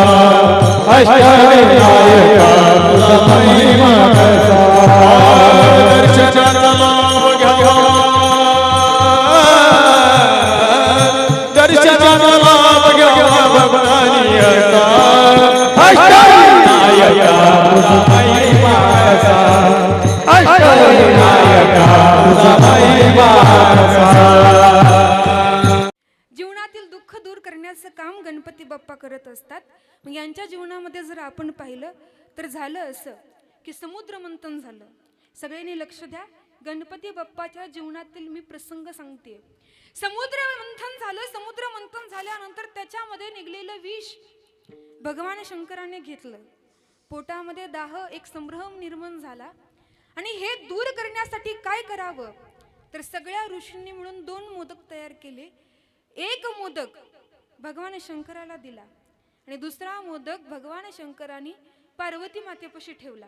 अष्टविनायका तुझा महिमा कसा. दर्शनाचा लाभ घ्यावा, दर्शनाचा लाभ घ्यावा भक्तांनी असा, अष्टविनायका तुझा महिमा कसा, अष्टविनायका तुझा महिमा कसा. जीवनातील दुःख दूर करण्याचं काम गणपती बाप्पा करत असतात. मग यांच्या जीवनामध्ये जर आपण पाहिलं तर झालं असं की समुद्र मंथन झालं. सगळ्यांनी लक्ष द्या, गणपती बाप्पाच्या जीवनातील मी प्रसंग सांगते. समुद्र मंथन झालं. समुद्र मंथन झाल्यानंतर त्याच्यामध्ये निघलेलं विष भगवान शंकराने घेतलं. पोटामध्ये दाह एक संभ्रम निर्माण झाला आणि हे दूर करण्यासाठी काय करावं तर सगळ्या ऋषींनी मिळून 2 मोदक तयार केले. एक मोदक भगवान शंकराला दिला आणि दुसरा मोदक भगवान शंकरांनी पार्वती मातेपाशी ठेवला.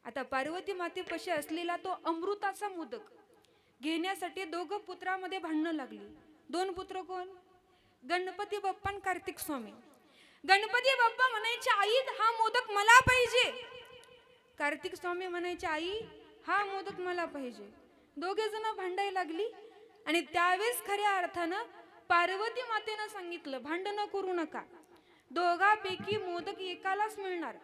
आता पार्वती मातेपाशी असलेला तो अमृताचा मोदक घेण्यासाठी 2 पुत्रामध्ये भांडणं लागली. 2 पुत्र कोण? गणपती बाप्पा आणि कार्तिक स्वामी. गणपती बाप्पा म्हणायचे आई हा मोदक मला पाहिजे, कार्तिक स्वामी म्हणायचे आई हा मोदक मला पाहिजे. 2 जण भांडायला लागली आणि त्यावेळेस खऱ्या अर्थानं पार्वती मातेनं सांगितलं भांडणं करू नका, दोघांपैकी मोदक एकालाच मिळणार,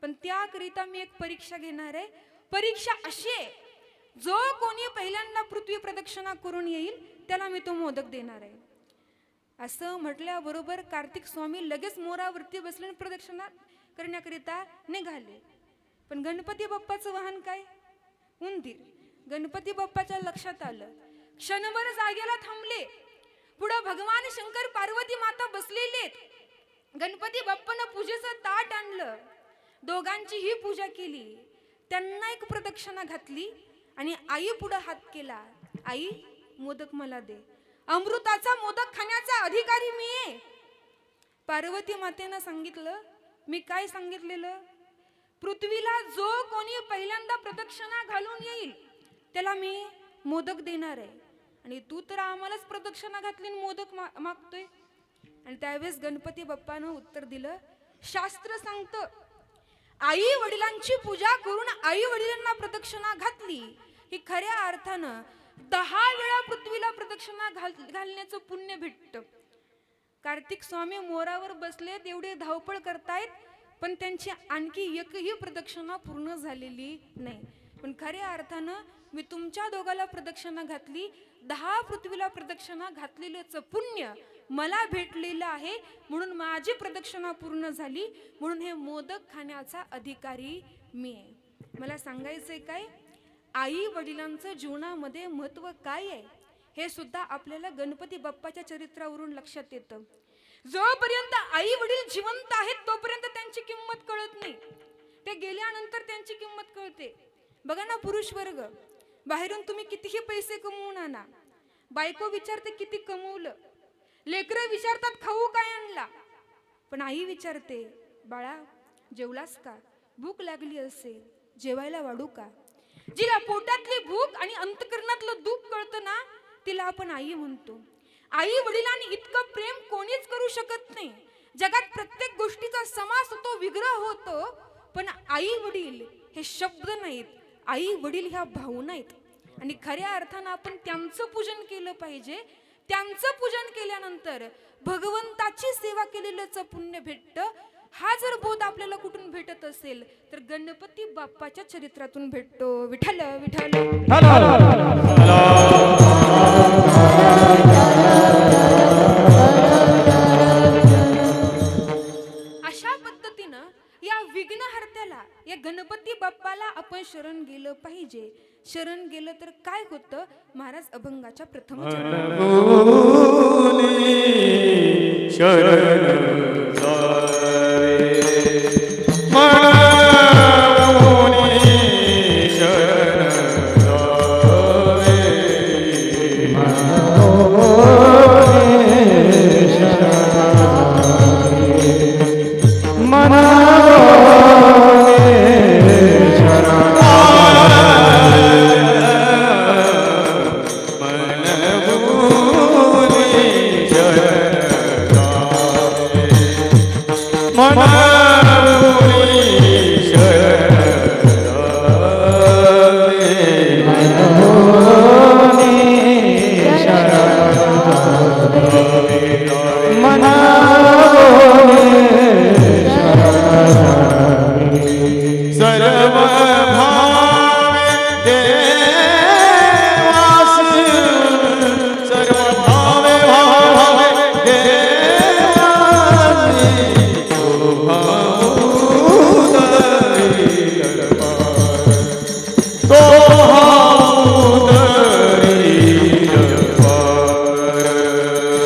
पण त्याकरिता मी एक परीक्षा घेणार आहे. परीक्षा अशी आहे, जो कोणी पहिल्यांदा पृथ्वी प्रदक्षिणा करून येईल त्याला मी तो मोदक देणार आहे. असं म्हटल्याबरोबर कार्तिक स्वामी लगेच मोरावरती बसले आणि प्रदक्षिणा करण्याकरिता निघाले. पण गणपती बाप्पाचं वाहन काय? उंदीर. गणपती बाप्पाच्या लक्षात आलं, क्षणभर जागेला थांबले. पुढे भगवान शंकर पार्वती माता बसलेले. गणपती बाप्पानं पूजेचं ताट आणलं, दोघांची ही पूजा केली. त्यांना एक प्रदक्षिणा घातली आणि आई पुढे हात केला, आई मोदक मला दे, अमृताचा मोदक खाण्याचा अधिकारी मी आहे. पार्वती मातेनं सांगितलं, मी काय सांगितलेलं? पृथ्वीला जो कोणी पहिल्यांदा प्रदक्षिणा घालून येईल त्याला मी मोदक देणार आहे, आणि तू तर आम्हालाच प्रदक्षिणा घातली मोदक मागतोय. आणि त्यावेळेस गणपती बाप्पानं उत्तर दिलं, शास्त्र सांगतं आई वडिलांची पूजा करून आई वडिलांना प्रदक्षिणा घातली ही खऱ्या अर्थानं 10 वेळा पृथ्वीला प्रदक्षिणा घालण्याचं पुण्य भेटतं. कार्तिक स्वामी मोरावर बसलेत, एवढे धावपळ करतायत, पण त्यांची आणखी एकही प्रदक्षिणा पूर्ण झालेली नाही. पण खऱ्या अर्थानं मी तुमच्या दोघाला प्रदक्षिणा घातली, 10 पृथ्वीला प्रदक्षिणा घातलेल्याचं पुण्य मला भेटलेलं आहे, म्हणून माझी प्रदक्षिणा पूर्ण झाली, म्हणून हे मोदक खाण्याचा अधिकारी मी आहे. मला सांगायचंय काय, आई वडिलांचं जीवनामध्ये महत्व काय आहे हे सुद्धा आपल्याला गणपती बाप्पाच्या चरित्रावरून लक्षात येतं. जोपर्यंत आई वडील जिवंत आहेत तोपर्यंत त्यांची किंमत कळत नाही, ते गेल्यानंतर त्यांची किंमत कळते. बघा ना, पुरुष वर्ग बाहेरून तुम्ही कितीही पैसे कमवून आणा, बायको विचारते किती कमवलं, लेकरं विचारतात खाऊ काय आणला, पण आई विचारते बाळा जेवलास का, भूक लागली असेल जेवायला वाढू का. जिला पोटातली भूक आणि अंतकरणातलं दुःख कळतं ना तिला आपण आई म्हणतो. आई वडिलांनी इतकं प्रेम कोणीच करू शकत नाही. जगात प्रत्येक गोष्टीचा समास होतो, विग्रह होतो, पण आई वडील हे शब्द नाहीत, आई वडील ह्या भावना आहेत. आणि खऱ्या अर्थानं आपण त्यांचं पूजन केलं पाहिजे. त्यांचं पूजन केल्यानंतर भगवंताची सेवा केलेल्याचं पुण्य भेटतं. हा जर बोध आपल्याला कुठून भेटत असेल तर गणपती बाप्पाच्या चरित्रातून भेटतो. विठ्ठल विठ्ठल. अशा पद्धतीनं या विघ्नहर्त्याला, या गणपती बाप्पाला आपण शरण गेलं पाहिजे. शरण गेलं तर काय होतं? महाराज अभंगाच्या प्रथम मनमुनी शरण जावे मनमुनी शरण जावे सर्व भावे देवास सर्व भावे भावे देवासी तो भाऊदरी तो भाऊदरी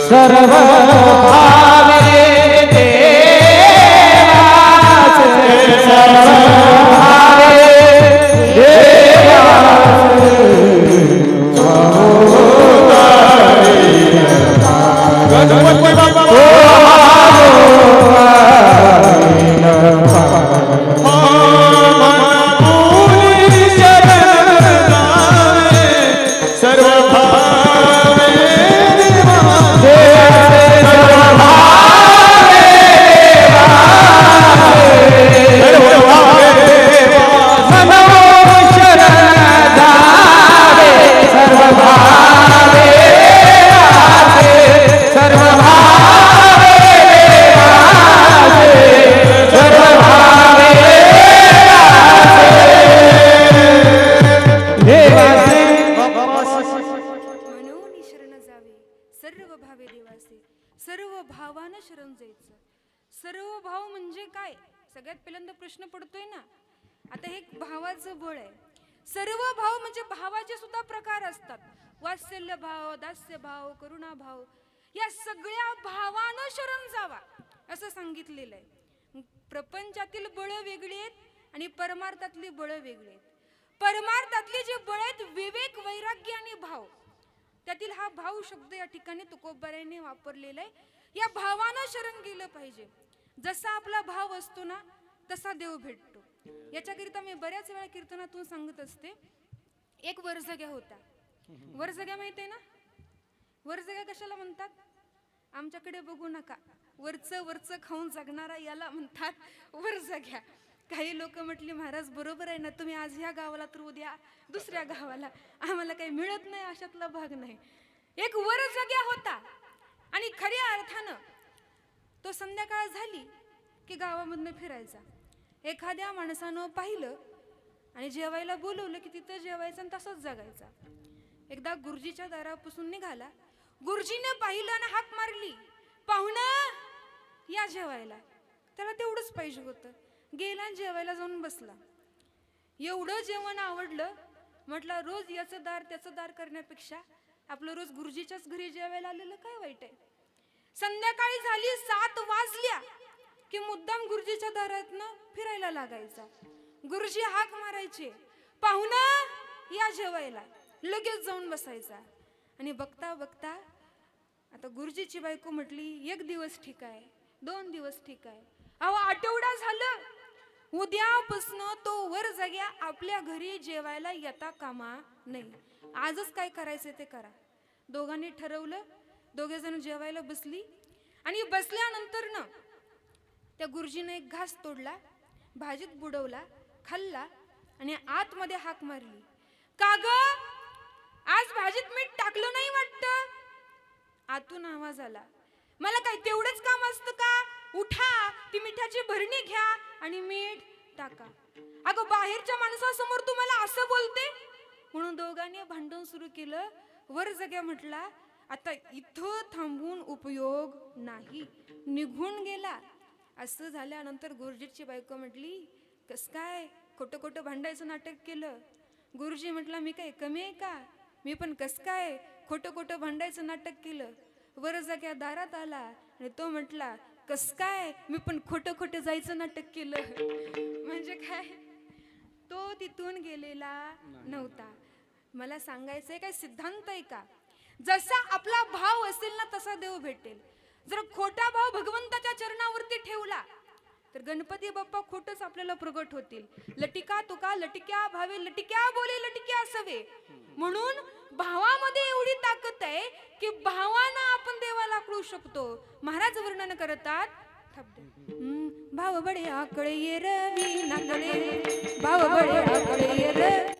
सर्व भावे देवास सर्व भावे गणपती बाप्पा मनमुनी शरण जावे सर्व भावे देवासे सर्व भावे सर्व भावे मनमुनी शरण जावे सर्व भावे सर्व भावे सर्व भावे देवासे म्हणून शरण जावे सर्व भावे देवासे सर्व भावानं शरण जायचं. सर्व भाव म्हणजे काय? सगळ्यात पहिल्यांदा प्रश्न पडतोय ना. आता हे भावाचं बळ आहे. सर्व भाव म्हणजे भावाचे सुद्धा प्रकार असतात. वात्सल्य भाव, दास्य भाव, करुणा भाव, या सगळ्या भावानं शरण जावा असं सांगितलेलं आहे. प्रपंचातील बळ वेगळी आहेत आणि परमार्थातली बळ वेगळी आहेत. परमार्थातली जी बळ आहेत विवेक, वैराग्य आणि भाव, त्यातील हा भाव शब्द या ठिकाणी तुकोबारायांनी वापरलेला आहे. या भावानं शरण गेलं पाहिजे. जसा आपला भाव असतो ना तसा देव भेटतो. याच्याकरिता मी बऱ्याच वेळा कीर्तनातून सांगत असते. एक वरजग्या होता. वरजग्या माहिती आहे ना? वरजग्या कशाला म्हणतात? आमच्याकडे बघू नका. वरचं वरचं खाऊन जगणारा याला म्हणतात वरजग्या. काही लोक म्हटली महाराज बरोबर आहे ना, तुम्ही आज ह्या गावाला तर उद्या दुसऱ्या गावाला, आम्हाला काही मिळत नाही अशातला भाग नाही. एक वरजग्या होता आणि खऱ्या अर्थानं तो संध्याकाळ झाली की गावामधनं फिरायचा. एखाद्या माणसानं पाहिलं आणि जेवायला बोलवलं की तिथं जेवायचं आणि तसंच जगायचा. एकदा गुरुजीच्या दारापासून निघाला. गुरुजीने पाहिलं आणि हाक मारली, पाहुणा या जेवायला. त्याला तेवढंच पाहिजे होतं. गेला आणि जेवायला जाऊन बसला. एवढं जेवण आवडलं. म्हटलं रोज याचं दार त्याचं दार करण्यापेक्षा आपलं रोज गुरुजीच्याच घरी जेवायला आलेलं काय वाईट आहे. संध्याकाळी झाली 7 वाजल्या की मुद्दाम गुरुजीच्या दारातनं फिरायला लागायचा. गुरुजी हाक मारायचे, पाहुणा या जेवायला. लगेच जाऊन बसायचा. आणि बघता बघता आता गुरुजीची बायको म्हटली 1 दिवस ठीक आहे, 2 दिवस ठीक आहे, अहो आठवडा झालं. उद्यापासून तो वर जाग्या आपल्या घरी जेवायला येता कामा नाही. आजच काय करायचं ते करा. दोघांनी ठरवलं. दोघे जण जेवायला बसली आणि बसल्यानंतर ना त्या गुरुजीने एक घास तोडला, भाजीत बुडवला, खाल्ला आणि आतमध्ये हाक मारली, का ग आज भाजीत मीठ टाकलं नाही वाटतं. आतून आवाज आला, मला काय तेवढंच काम असतं का? उठा, ती मिठाची भरणी घ्या आणि मीठ टाका. अगं बाहेरच्या माणसासमोर तू मला असं बोलते. म्हणून दोघांनी भांडण सुरू केलं. वर जग्या म्हटला, आता इथं थांबून उपयोग नाही, निघून गेला. असं झाल्यानंतर गुरुजीची बायको म्हटली, कस काय खोटं खोटं भांडायचं नाटक केलं. गुरुजी म्हटलं मी काय कमी आहे का? मी पण कस काय खोटं खोटं भांडायचं नाटक केलं. वर जाग्या दारात आला आणि तो म्हटला कस काय मी पण खोटं खोटं जायचं नाटक केलं. म्हणजे काय, तो तिथून गेलेला नव्हता. मला सांगायचंय काय सिद्धांत आहे का, जसा आपला भाव असेल ना तसा देव भेटेल. जर खोटा भाव भगवंताच्या चरणावरती ठेवला तर गणपती बाप्पा खोटच आपल्याला प्रगट होतील. लटिका तुका लटिक्या भावे लटिक्या बोले लटिक्या असावे. म्हणून भावामध्ये एवढी ताकद आहे की भावानं आपण देवाला आकळू शकतो. महाराज वर्णन करतात भाव बडे आकळे ये रवी नाकळे, भाव बडे आकळे ये रवी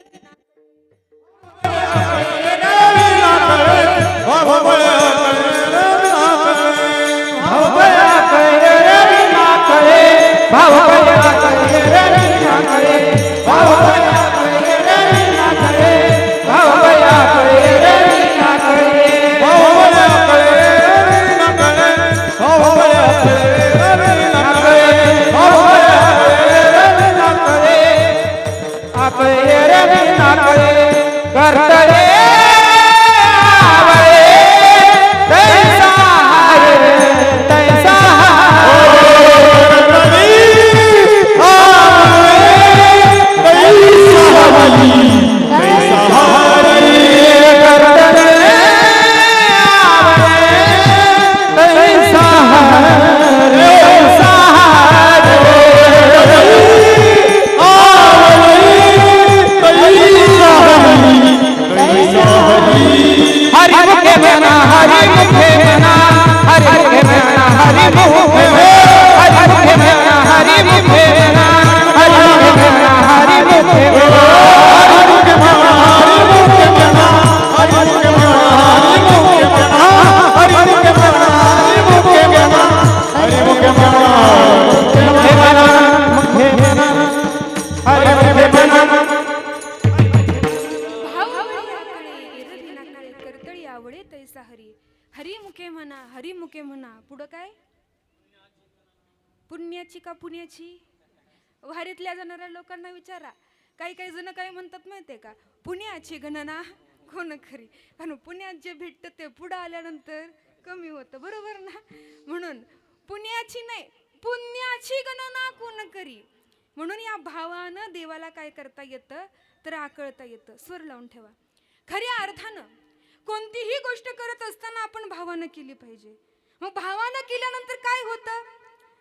हरिमुखे म्हणा हरिमुखे म्हणा. पुढं काय पुण्याची का पुण्याची? वारीतल्या जाणाऱ्या लोकांना विचारा, काही काही जण काय म्हणतात माहितीये का, पुण्याची गणना कोण खरी. कारण पुण्यात जे भेटतं ते पुढं आल्यानंतर कमी होतं, बरोबर ना. म्हणून पुण्याची नाही पुण्याची गणना कोण करी. म्हणून या भावानं देवाला काय करता येतं तर आकळता येतं. स्वर लावून ठेवा. खऱ्या अर्थानं कोणतीही गोष्ट करत असताना आपण भावानं केली पाहिजे. मग भावानं केल्यानंतर काय होतं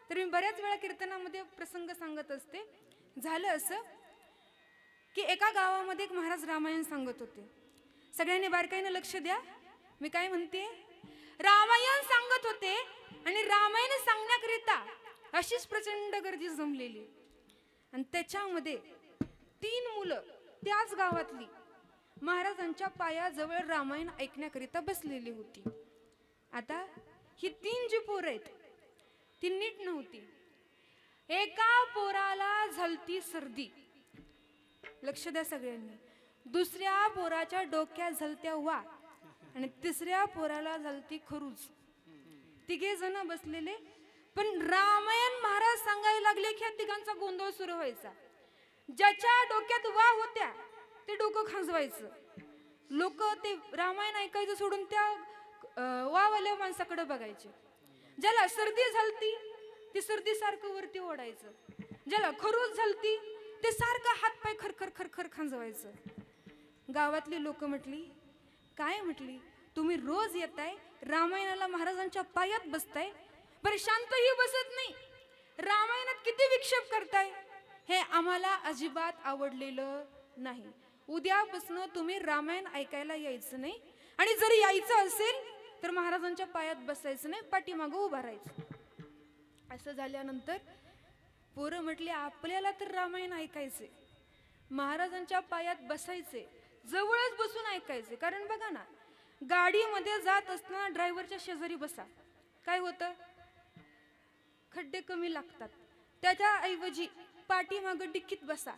तर मी बऱ्याच वेळा कीर्तनामध्ये प्रसंग सांगत असते. झालं असं की एका गावामध्ये एक महाराज रामायण सांगत होते. सगळ्यांनी बारकाईनं लक्ष द्या. मी काय म्हणते, रामायण सांगत होते आणि रामायण सांगण्याकरिता अशीच प्रचंड गर्दी जमलेली. आणि त्याच्यामध्ये 3 मुलं त्याच गावातली महाराजांच्या पायाजवळ रामायण ऐकण्याकरिता बसलेली होती. आता ही 3 जी पोरं आहेत ती नीट नव्हती. एका पोराला झालती सर्दी, लक्ष द्या सगळ्यांनी. दुसऱ्या पोराच्या डोक्यात झालत्या वा आणि तिसऱ्या पोराला झालती खरूज. 3 जण बसलेले. पण रामायण महाराज सांगायला लागले की 3 गोंधळ सुरू व्हायचा. ज्याच्या डोक्यात वा होत्या ते डोकं खांजवायचं. लोक ते रामायण ऐकायचं सोडून त्या वावाल्या माणसाकडे बघायचे. ज्याला सर्दी झालती ती सर्दी सारखं वरती ओढायचं. ज्याला खरूज झालती ते सारखं हातपाय खरखर खरखर खांजवायचं. गावातली लोक म्हटली, काय म्हटली, तुम्ही रोज येताय रामायणाला महाराजांच्या पायात बसताय, बरं शांतही बसत नाही, रामायणात किती विक्षेप करताय, हे आम्हाला अजिबात आवडलेलं नाही. उद्यापासून तुम्ही रामायण ऐकायला यायचं नाही आणि जर यायचं असेल तर महाराजांच्या पायात बसायचं नाही, पाठीमागं उभा राहायचं. असं झाल्यानंतर पोरं म्हटले, आपल्याला तर रामायण ऐकायचे, महाराजांच्या पायात बसायचे, जवळच बसून ऐकायचे. कारण बघा ना, गाडीमध्ये जात असताना ड्रायव्हरच्या शेजारी बसा, काय होतं, खड्डे कमी लागतात. त्याच्याऐवजी पाठीमागं डिक्कीत बसा,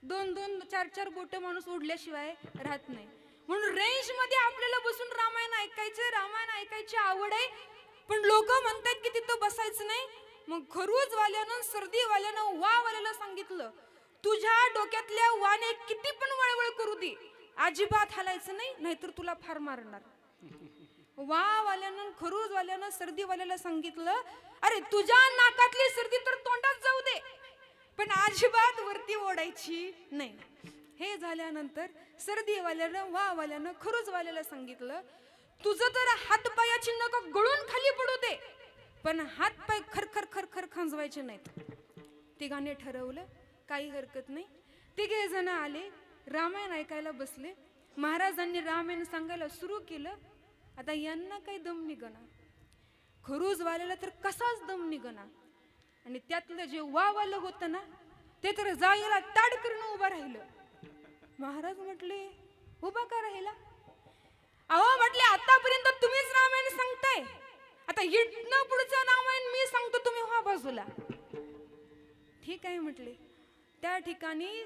2-2 4-4 बोट माणूस ओढल्याशिवाय राहत नाही. म्हणून रेंज मध्ये आपल्याला बसून रामायण ऐकायचं, रामायण ऐकायची आवड आहे. पण लोक म्हणतात की तिथं बसायचं नाही. मग खरूजवाल्यानं सर्दीवाल्यानं वावाल्याला सांगितलं, तुझ्या डोक्यातल्या वाने किती पण वळवळ करू दे, अजिबात हालायचं नाही, नाहीतर तुला फार मारणार. वाल्यानं खरूजवाल्यानं सर्दीवाल्याला सांगितलं, अरे तुझ्या नाकातली सर्दी तर तोंडात जाऊ दे, पण अजिबात वरती ओढायची नाही. हे झाल्यानंतर सर्दीवाल्यानं वाल्यानं खरूजवाल्याला सांगितलं, तुझं तर हातपायाची नख गळून खाली पडू दे, पण हातपाय खरखर खरखर खांजवायचे नाहीत. तिघांनी ठरवलं काही हरकत नाही. तिघे जण आले, रामायण ऐकायला बसले. महाराजांनी रामायण सांगायला सुरू केलं. आता यांना काही दम निघना, खरूजवाल्याला तर कसाच दम निघना. आणि त्यातलं जे वालं होतं ना, ते तर जायला ताड करून उभं राहिलं. महाराज म्हटले, उभा का राहिला? अहो म्हटले, आतापर्यंत तुम्हीच रामायण सांगताय, आता इथनं पुढचं रामायण मी सांगतो, तुम्ही व्हा बाजूला. ठीक आहे म्हटले. त्या ठिकाणी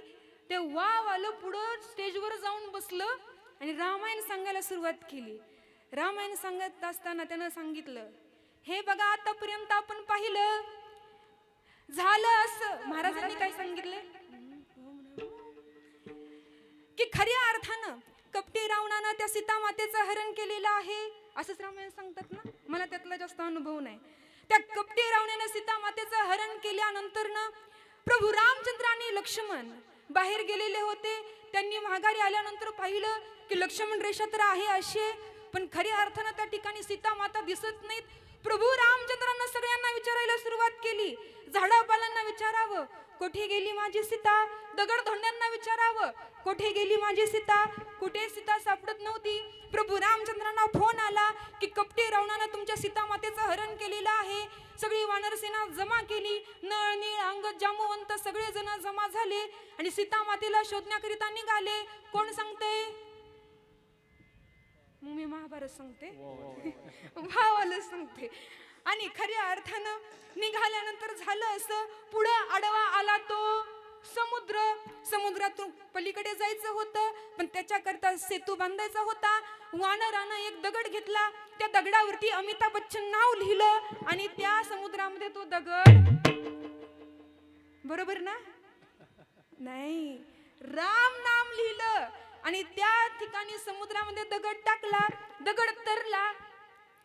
ते वालं पुढं स्टेजवर जाऊन बसलं आणि रामायण सांगायला सुरुवात केली. रामायण सांगत असताना त्यानं सांगितलं, हे बघा आतापर्यंत आपण पाहिलं, झालं असं. महाराजांनी काय सांगितले की खऱ्या अर्थानं कपटी रावणानं त्या सीता मातेचं हरण केलेलं आहे, असंच रामायण सांगतात ना. मला त्यातला जास्त अनुभव नाही. त्या कपटी रावणानं सीता मातेचं हरण केल्यानंतर ना प्रभू रामचंद्र आणि लक्ष्मण बाहेर गेलेले होते. त्यांनी माघारी आल्यानंतर पाहिलं की लक्ष्मण रेषा तर आहे अशी, पण खऱ्या अर्थानं त्या ठिकाणी सीता माता दिसत नाहीत. प्रभू रामचंद्रांना सगळ्यांना विचारायला सुरुवात केली. झाडापालांना विचारावं, कुठे गेली माझी सीता? दगडधोंड्यांना विचारावं, कुठे गेली माझी सीता? कुठे सीता सापडत नव्हती. प्रभू रामचंद्रांना फोन आला की कपटी रावणानं तुमच्या सीता मातेचं हरण केलेलं आहे. सगळी वानरसेना जमा केली. नळ नीळ अंगद जांबुवंत सगळे जण जमा झाले आणि सीता मातेला शोधण्याकरिता निघाले. कोण सांगते? मी महाभारत सांगते, भावाला सांगते. आणि खऱ्या अर्थानं निघाल्यानंतर झालं असं, पुढं आडवा आला तो समुद्र. समुद्रातून पलीकडे जायचं होतं, पण त्याच्याकरता सेतू बांधायचा होता. वानरानं एक दगड घेतला, त्या दगडावरती अमिताभ बच्चन नाव लिहिलं आणि त्या समुद्रामध्ये तो दगड, बरोबर ना? नाही, राम नाम लिहिलं आणि त्या ठिकाणी समुद्रामध्ये दगड टाकला. दगड तरला.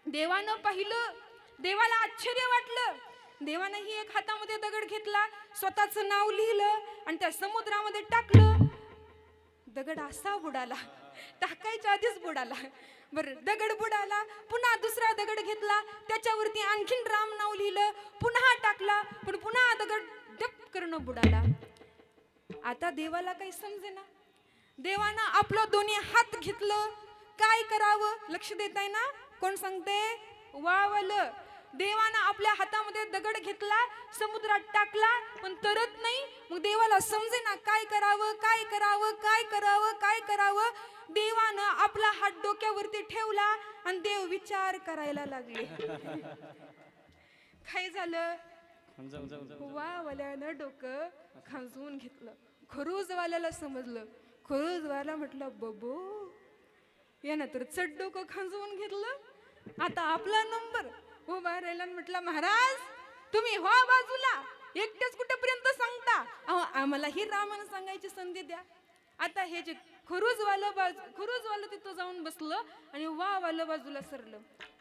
देवानं पाहिलं, देवाला आश्चर्य वाटलं. देवानंही एक हातामध्ये दगड घेतला, स्वतःचं नाव लिहिलं आणि त्या समुद्रामध्ये टाकलं. दगड असा बुडाला, टाकायच्या आधीच बुडाला. बरं, दगड बुडाला. पुन्हा दुसरा दगड घेतला, त्याच्यावरती आणखीन राम नाव लिहिलं, पुन्हा टाकला, पण पुन्हा दगड डप करणं बुडाला. आता देवाला काही समजेना. देवानं आपलं दोन्ही हात घेतलं, काय करावं लक्ष देताय ना? कोण सांगते? वावलं. देवानं आपल्या हातामध्ये दगड घेतला, समुद्रात टाकला, पण तरत नाही. मग देवाला समजेना काय करावं, काय करावं, काय करावं, काय करावं. देवानं आपला हात डोक्यावरती ठेवला आणि देव विचार करायला लागले. काय झालं? वाल्यानं डोकं खांजवून घेतलं. खरूजवाल्याला समजलं. खरूजवाला म्हटलं, बबो यानं तर चढ डोकं खांजवून घेतलं, आता आपला नंबर. उभा राहिला. म्हटलं, महाराज तुम्ही व्हा बाजूला, एकटेच कुठेपर्यंत सांगता? आम्हाला ही रामायण सांगायची संधी द्या. आता हे जे खरूजवालं तिथं जाऊन बसलं आणि वालं बाजूला सरलं.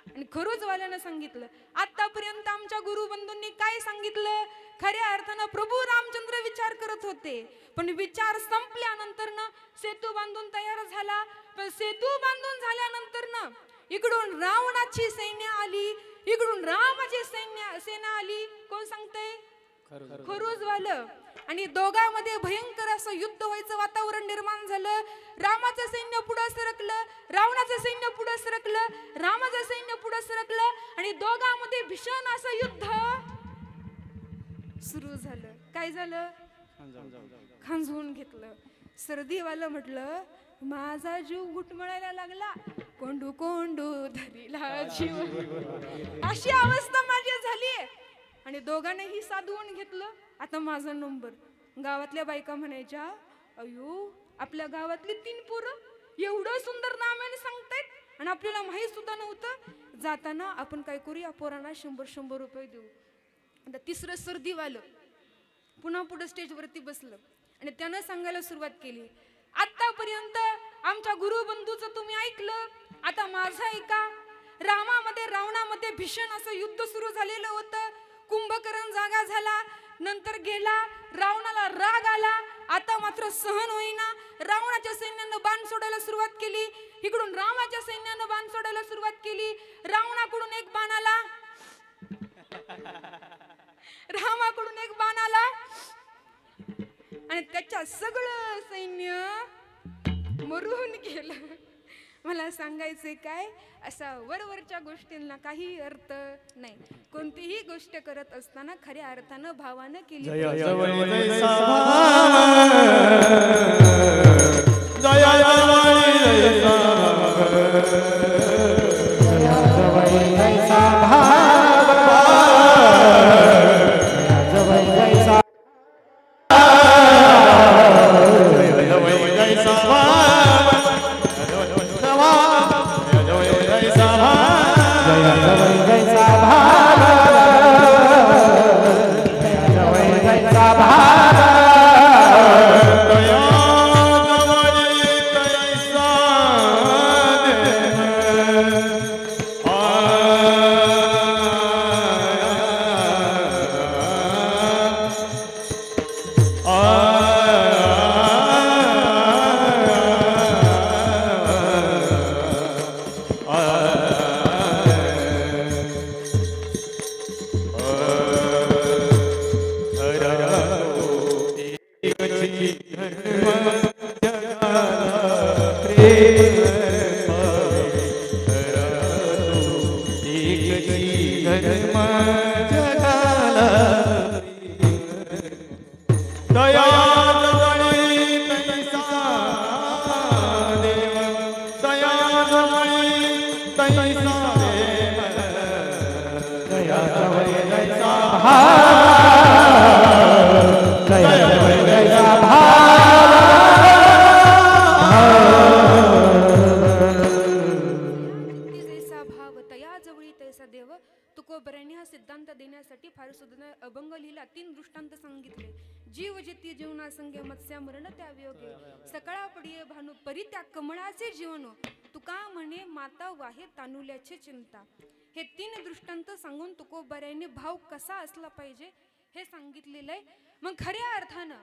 आणि खरूजवाल्यानं सांगितलं, आतापर्यंत आमच्या गुरुबंधूंनी काय सांगितलं? खऱ्या अर्थानं प्रभू रामचंद्र विचार करत होते, पण विचार संपल्यानंतर ना सेतू बांधून तयार झाला. पण सेतू बांधून झाल्यानंतर ना इकडून रावणाची सैन्य आली, इकडून रामाची सेना आली. कोण सांगते? खरूजवालं. आणि दोघांमध्ये भयंकर असं युद्ध व्हायचं वातावरण निर्माण झालं. रामाचं सैन्य पुढे सरकलं, रावणाचं सैन्य पुढे सरकलं, रामाचं सैन्य पुढे सरकलं आणि दोघांमध्ये भीषण असं युद्ध सुरू झालं. काय झालं? खांजवून घेतलं. सर्दीवालं म्हटलं, माझा जीव घुटमळायला लागला, कोंडू कोंडू धरीला जीव, अशी अवस्था माझी झाली. आणि दोघांनाही साधवून घेतलं. आता माझा नंबर. गावातल्या बायका म्हणायच्या, अयो आपल्या गावातली 3 पोरं एवढं सुंदर रामायण सांगतायत आणि आपल्याला माहीत सुद्धा नव्हतं. जाताना आपण काय करूया, पोरांना 100-100 रुपये देऊ. आता तिसरं सर्दीवालं पुन्हा पुढे स्टेजवरती बसलं. आणि त्यानं सांगायला सुरुवात केली, आतापर्यंत आमच्या गुरुबंधूचं तुम्ही ऐकलं, आता माझं ऐका. रामामध्ये रावणामध्ये भीषण असं युद्ध सुरू झालेलं होतं. कुंभकर्ण जागा झाला, नंतर गेला. रावणाला राग आला, आता मात्र सहन होईना. रावणाच्या सैन्यानं बाण सोडायला सुरुवात केली. इकडून रामाच्या सैन्यानं बाण सोडायला सुरुवात केली. रावणाकडून एक बाण आला, रामाकडून एक बाण आला आणि त्याच्या सगळं सैन्य मरून गेलं. मला सांगायचे काय, असा वरवरच्या गोष्टींना काही अर्थ नाही. कोणतीही गोष्ट करत असताना खऱ्या अर्थानं भावानं केली. तुकोबऱ्यांनी हा सिद्धांत देण्यासाठी फार सुद्धा अभंग लिहिला. 3 दृष्टांत सांगितले. जीव जिती जीवना संगे मत्स्या मरण त्या वियोगे, सकाळा पडिये भानू परी त्या कमळाचे जीवन, तुका म्हणे माता वाहे तानुल्याची चिंता. हे 3 दृष्टांत सांगून तुकोबऱ्यांनी भाव कसा असला पाहिजे हे सांगितलेलं आहे. मग खऱ्या अर्थानं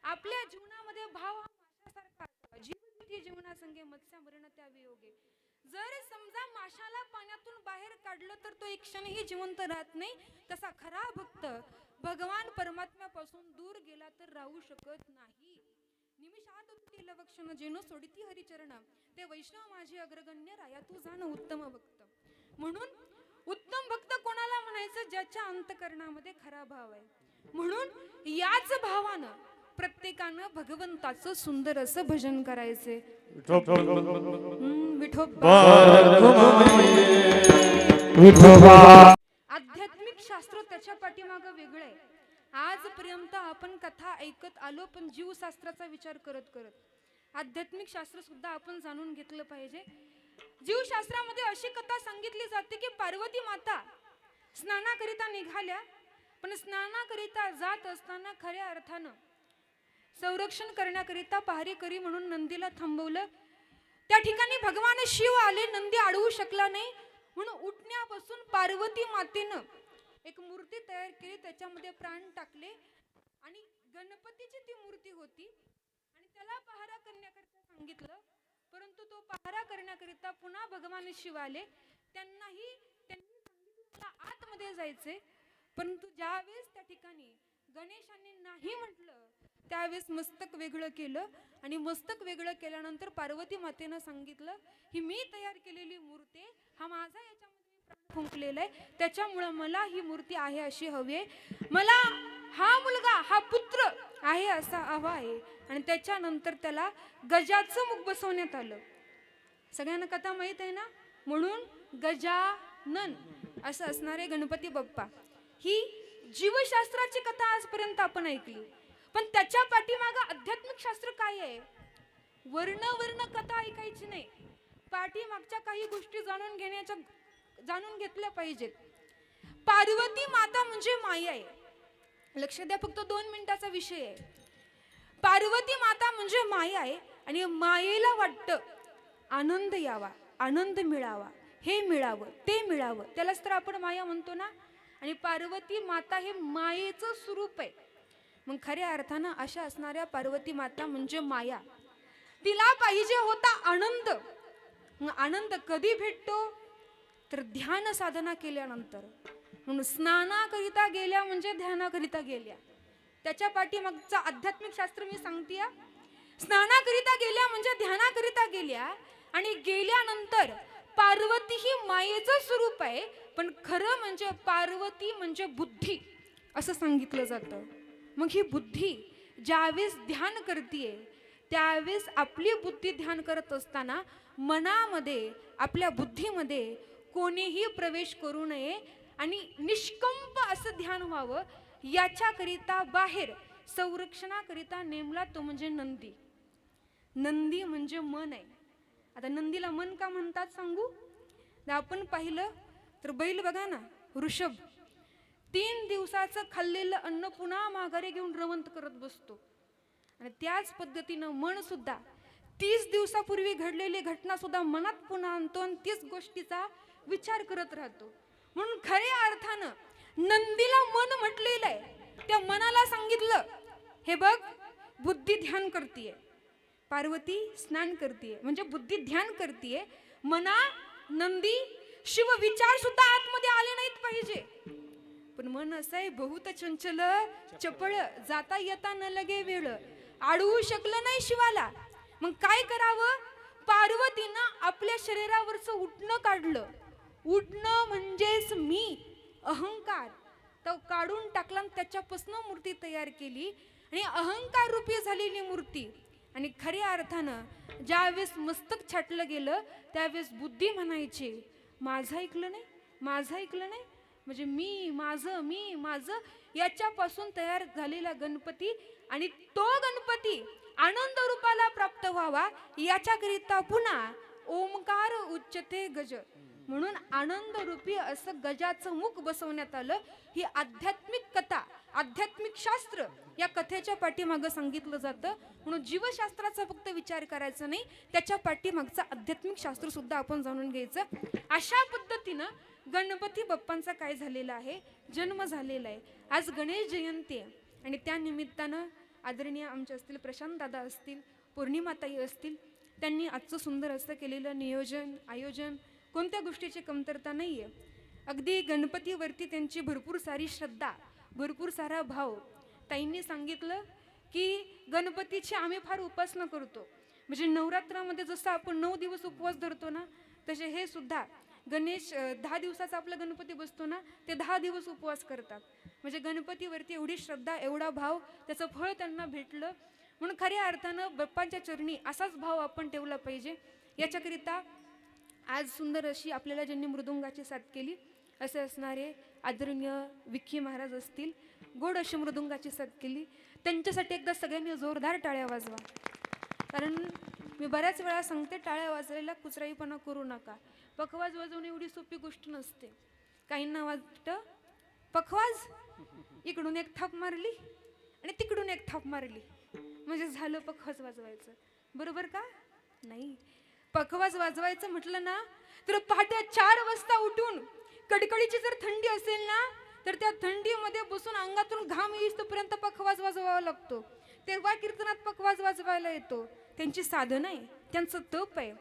आपल्या जीवनामध्ये भाव हा माशासारखा असावा. जीव जिती जीवना संगे मत्स्या मरण त्या वियोगे. जर समजा माशाला पाण्यातून बाहेर काढलं तर तो एक क्षणही जिवंत राहत नाही. तसा खरा भक्त भगवान परमात्म्यापासून दूर गेला तर राहू शकत नाही. निमिषात उत्ती लवक्षण जेनो सोडिती हरिचरण, ते वैष्णव माझे अग्रगण्य राया तू जाण उत्तम भक्त. म्हणून उत्तम भक्त कोणाला म्हणायचं, ज्याच्या अंतकरणामध्ये खरा भाव आहे. म्हणून याच भावानं प्रत्येकानं भगवंताचं सुंदर असं भजन करायचे. आध्यात्मिक शास्त्र त्याच्या पाठीमागं वेगळं आहे. आजपर्यंत आपण कथा ऐकत आलो, पण जीवशास्त्राचा विचार करत करत आध्यात्मिक शास्त्र सुद्धा आपण जाणून घेतलं पाहिजे. जीवशास्त्रामध्ये अशी कथा सांगितली जाते की पार्वती माता स्नानाकरिता निघाल्या, पण स्नानाकरिता जात असताना खऱ्या अर्थानं संरक्षण करण्याकरिता पहारेकरी म्हणून नंदीला थांबवलं. त्या ठिकाणी भगवान शिव आले, नंदी अडवू शकला नाही. म्हणून उठण्यापासून पार्वती मातेनं एक मूर्ती तयार केली, त्याच्यामध्ये प्राण टाकले आणि गणपतीची ती मूर्ती होती आणि त्याला पहारा करण्याकरिता सांगितलं. परंतु तो पहारा करण्याकरिता पुन्हा भगवान शिव आले. त्यांनी सांगितलं आतमध्ये जायचे, परंतु ज्यावेळेस त्या ठिकाणी गणेशाने नाही म्हटलं त्यावेळेस मस्तक वेगळं केलं आणि मस्तक वेगळं केल्यानंतर पार्वती मातेनं सांगितलं, ही मी तयार केलेली मूर्ती, हा माझा याच्यामध्ये प्राण फुंकलेला आहे, त्याच्यामुळं मला ही मूर्ती आहे अशी हवी आहे. मला हा मुलगा हा पुत्र आहे असा हवा आहे. आणि त्याच्यानंतर त्याला गजाचं मुख बसवण्यात आलं. सगळ्यांना कथा माहित आहे ना. म्हणून गजानन असं असणारे गणपती बाप्पा. ही जीवशास्त्राची कथा आजपर्यंत आपण ऐकली, पण त्याच्या पाठीमागं आध्यात्मिक शास्त्र काय आहे. वर्ण कथा ऐकायची नाही, पाठीमागच्या काही गोष्टी जाणून घेतल्या पाहिजेत. पार्वती माता म्हणजे माया आहे. लक्ष द्या, फक्त 2 मिनिटाचा विषय आहे. पार्वती माता म्हणजे माया आहे आणि मायेला वाटतं आनंद यावा, आनंद मिळावा, हे मिळावं, ते मिळावं, त्यालाच तर आपण माया म्हणतो ना. आणि पार्वती माता हे मायेचं स्वरूप आहे. मग खऱ्या अर्थानं अशा असणाऱ्या पार्वती माता म्हणजे माया. तिला पाहिजे होता आनंद. मग आनंद कधी भेटतो तर ध्यान साधना केल्यानंतर. म्हणून स्नानाकरिता गेल्या म्हणजे ध्यानाकरिता गेल्या. त्याच्या पाठीमागचा आध्यात्मिक शास्त्र मी सांगते. स्नानाकरिता गेल्या म्हणजे ध्यानाकरिता गेल्या आणि गेल्यानंतर पार्वती ही मायेचं स्वरूप आहे, पण खरं म्हणजे पार्वती म्हणजे बुद्धी असं सांगितलं जातं. मग ही बुद्धी ज्यावेळेस ध्यान करतीये त्यावेळेस आपली बुद्धी ध्यान करत असताना मनामध्ये, आपल्या बुद्धीमध्ये कोणीही प्रवेश करू नये आणि निष्कंप असं ध्यान व्हावं. याच्याकरिता बाहेर संरक्षणाकरिता नेमला तो म्हणजे नंदी. नंदी म्हणजे मन आहे. आता नंदीला मन का म्हणतात सांगू. आपण पाहिलं तर बैल बघा ना, ऋषभ 3 दिवसाचं खाल्लेलं अन्न पुन्हा माघारी घेऊन रवंत करत बसतो. आणि त्याच पद्धतीनं मन सुद्धा 30 दिवसापूर्वी घडलेली घटना सुद्धा मनात पुन्हा आणतो आणि तीच गोष्टीचा विचार करत राहतो. म्हणून खऱ्या अर्थानं नंदीला मन म्हटलेलं आहे. त्या मनाला सांगितलं, हे बघ बुद्धी ध्यान करतीये, पार्वती स्नान करतीये म्हणजे बुद्धी ध्यान करतीये. मना, नंदी, शिव विचार सुद्धा आतमध्ये आले नाहीत पाहिजे. पण मन असं आहे बहुत चंचल चपळ, जाता येता न लगे वेळ, अडवू शकलं नाही शिवाला. मग काय करावं. पार्वतीनं आपल्या शरीरावरचं उठणं काढलं. उठणं म्हणजेच मी, अहंकार तो काढून टाकला आणि त्याच्यापासून मूर्ती तयार केली. आणि अहंकार रूपी झालेली मूर्ती. आणि खऱ्या अर्थानं ज्यावेळेस मस्तक छाटलं गेलं त्यावेळेस बुद्धी म्हणायची, माझं ऐकलं नाही, माझं ऐकलं नाही, म्हणजे मी माझं याच्यापासून तयार झालेला गणपती. आणि तो गणपती आनंद रूपाला प्राप्त व्हावा याच्याकरिता पुन्हा ओमकार उच्चते गज म्हणून आनंद रूपी असं गजाचं मुख बसवण्यात आलं. ही आध्यात्मिक कथा, आध्यात्मिक शास्त्र या कथेच्या पाठीमागं सांगितलं जातं. म्हणून जीवशास्त्राचा फक्त विचार करायचा नाही, त्याच्या पाठीमागचं आध्यात्मिक शास्त्र सुद्धा आपण जाणून घ्यायचं. अशा पद्धतीनं गणपती बाप्पांचा काय झालेला आहे, जन्म झालेला आहे. आज गणेश जयंती आहे आणि त्या निमित्तानं आदरणीय आमचे असतील प्रशांत दादा असतील, पौर्णिमाताई असतील, त्यांनी आजचं सुंदर असं केलेलं नियोजन, आयोजन, कोणत्या गोष्टीची कमतरता नाही आहे. अगदी गणपतीवरती त्यांची भरपूर सारी श्रद्धा, भरपूर सारा भाव. ताईंनी सांगितलं की गणपतीची आम्ही फार उपासना करतो. म्हणजे नवरात्रामध्ये जसं आपण 9 दिवस उपवास धरतो ना, तसे हे सुद्धा गणेश 10 दिवसाचा आपला गणपती बसतो ना, ते 10 दिवस उपवास करतात. म्हणजे गणपतीवरती एवढी श्रद्धा, एवढा भाव, त्याचं फळ त्यांना भेटलं. म्हणून खऱ्या अर्थानं बाप्पांच्या चरणी असाच भाव आपण ठेवला पाहिजे. याच्याकरिता आज सुंदर अशी आपल्याला ज्यांनी मृदुंगाची साथ केली असे असणारे आदरणीय विखे महाराज असतील, गोड अशी मृदुंगाची साथ केली, त्यांच्यासाठी एकदा सगळ्यांनी जोरदार टाळ्या वाजवा. कारण मी बऱ्याच वेळा सांगते, टाळ्या वाजवायला कुचराईपणा करू नका. पखवाज वाजवणे एवढी सोपी गोष्ट नसते. काहींना वाटतं पखवाज इकडून एक थाप मारली आणि तिकडून एक थाप मारली म्हणजे झालं पखवाज वाजवायचं. बरोबर का? नाही. पखवाज वाजवायचं म्हटलं ना तर पहाटे 4 वाजता उठून, कडकडीची जर थंडी असेल ना तर त्या थंडीमध्ये बसून अंगातून घाम येईपर्यंत पखवाज वाजवावा लागतो. तेव्हा कीर्तनात पखवाज वाजवायला येतो. त्यांची साधना आहे, त्यांचं तप आहे.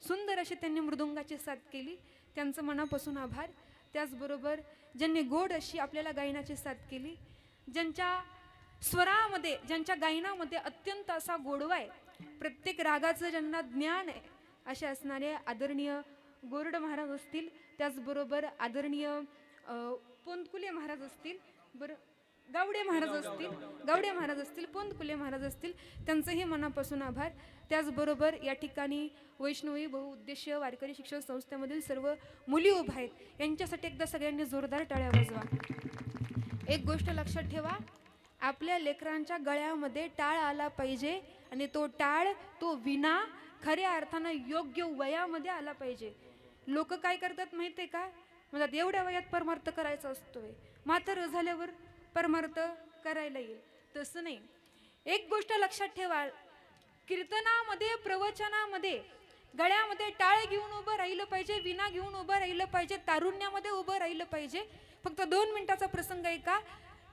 सुंदर अशी त्यांनी मृदुंगाची साथ केली, त्यांचं मनापासून आभार. त्याचबरोबर ज्यांनी गोड अशी आपल्याला गायनाची साथ केली, ज्यांच्या स्वरामध्ये, ज्यांच्या गायनामध्ये अत्यंत असा गोडवा आहे, प्रत्येक रागाचं ज्यांना ज्ञान आहे, असे असणारे आदरणीय गोरड महाराज असतील, त्याचबरोबर आदरणीय पोंतकुले महाराज असतील, गावडे महाराज असतील, पोंतकुले महाराज असतील, त्यांचंही मनापासून आभार. त्याचबरोबर या ठिकाणी वैष्णवी बहुउद्देशीय वारकरी शिक्षण संस्थेमधील सर्व मुली उभा आहेत, यांच्यासाठी एकदा सगळ्यांनी जोरदार टाळ्या वाजवा. एक गोष्ट लक्षात ठेवा, आपल्या लेकरांच्या गळ्यामध्ये टाळ आला पाहिजे आणि तो टाळ, तो विना खऱ्या अर्थानं योग्य वयामध्ये आला पाहिजे. लोक काय करतात माहिती आहे का, म्हणतात एवढ्या वयात परमार्थ करायचा असतोय, म्हातारं झाल्यावर परमार्थ करायला येईल. तसं नाही. एक गोष्ट लक्षात ठेवा, कीर्तनामध्ये प्रवचनामध्ये गळ्यामध्ये टाळ घेऊन उभं राहिलं पाहिजे, विना घेऊन उभं राहिलं पाहिजे, तारुण्यामध्ये उभं राहिलं पाहिजे. फक्त 2 मिनिटाचा प्रसंग आहे का,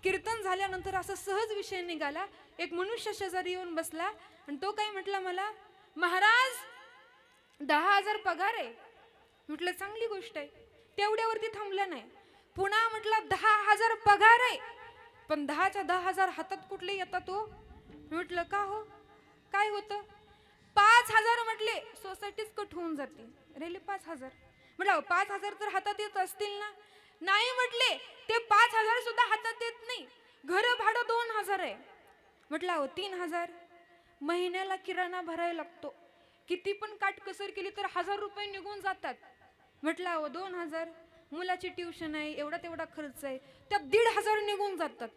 कीर्तन झाल्यानंतर असं सहज विषय निघाला. एक मनुष्य शेजारी येऊन बसला आणि तो काय म्हटला, मला महाराज 10,000 पगार आहे. म्हटलं चांगली गोष्ट आहे. तेवढ्यावरती थांबला नाही, पुन्हा म्हटलं 10,000 पगार आहे, पण 10च्या 10,000 हातात कुठले येतात हो. म्हटलं का हो, काय होतं. 5,000 म्हटले, सोसायटीच कट होऊन जाते. रेले 5,000 म्हटलं, 5,000 तर हातात येत असतील ना. नाही म्हटले, ते 5,000 सुद्धा हातात येत नाही. घर भाडं 2,000 आहे. म्हटलं अहो 3,000 महिन्याला किराणा भरायला लागतो, किती पण काटकसर केली तर 1,000 रुपये निघून जातात. म्हटलं अहो 2,000 मुलाची ट्युशन आहे, एवढा तेवढा खर्च आहे, त्यात 1,500 निघून जातात.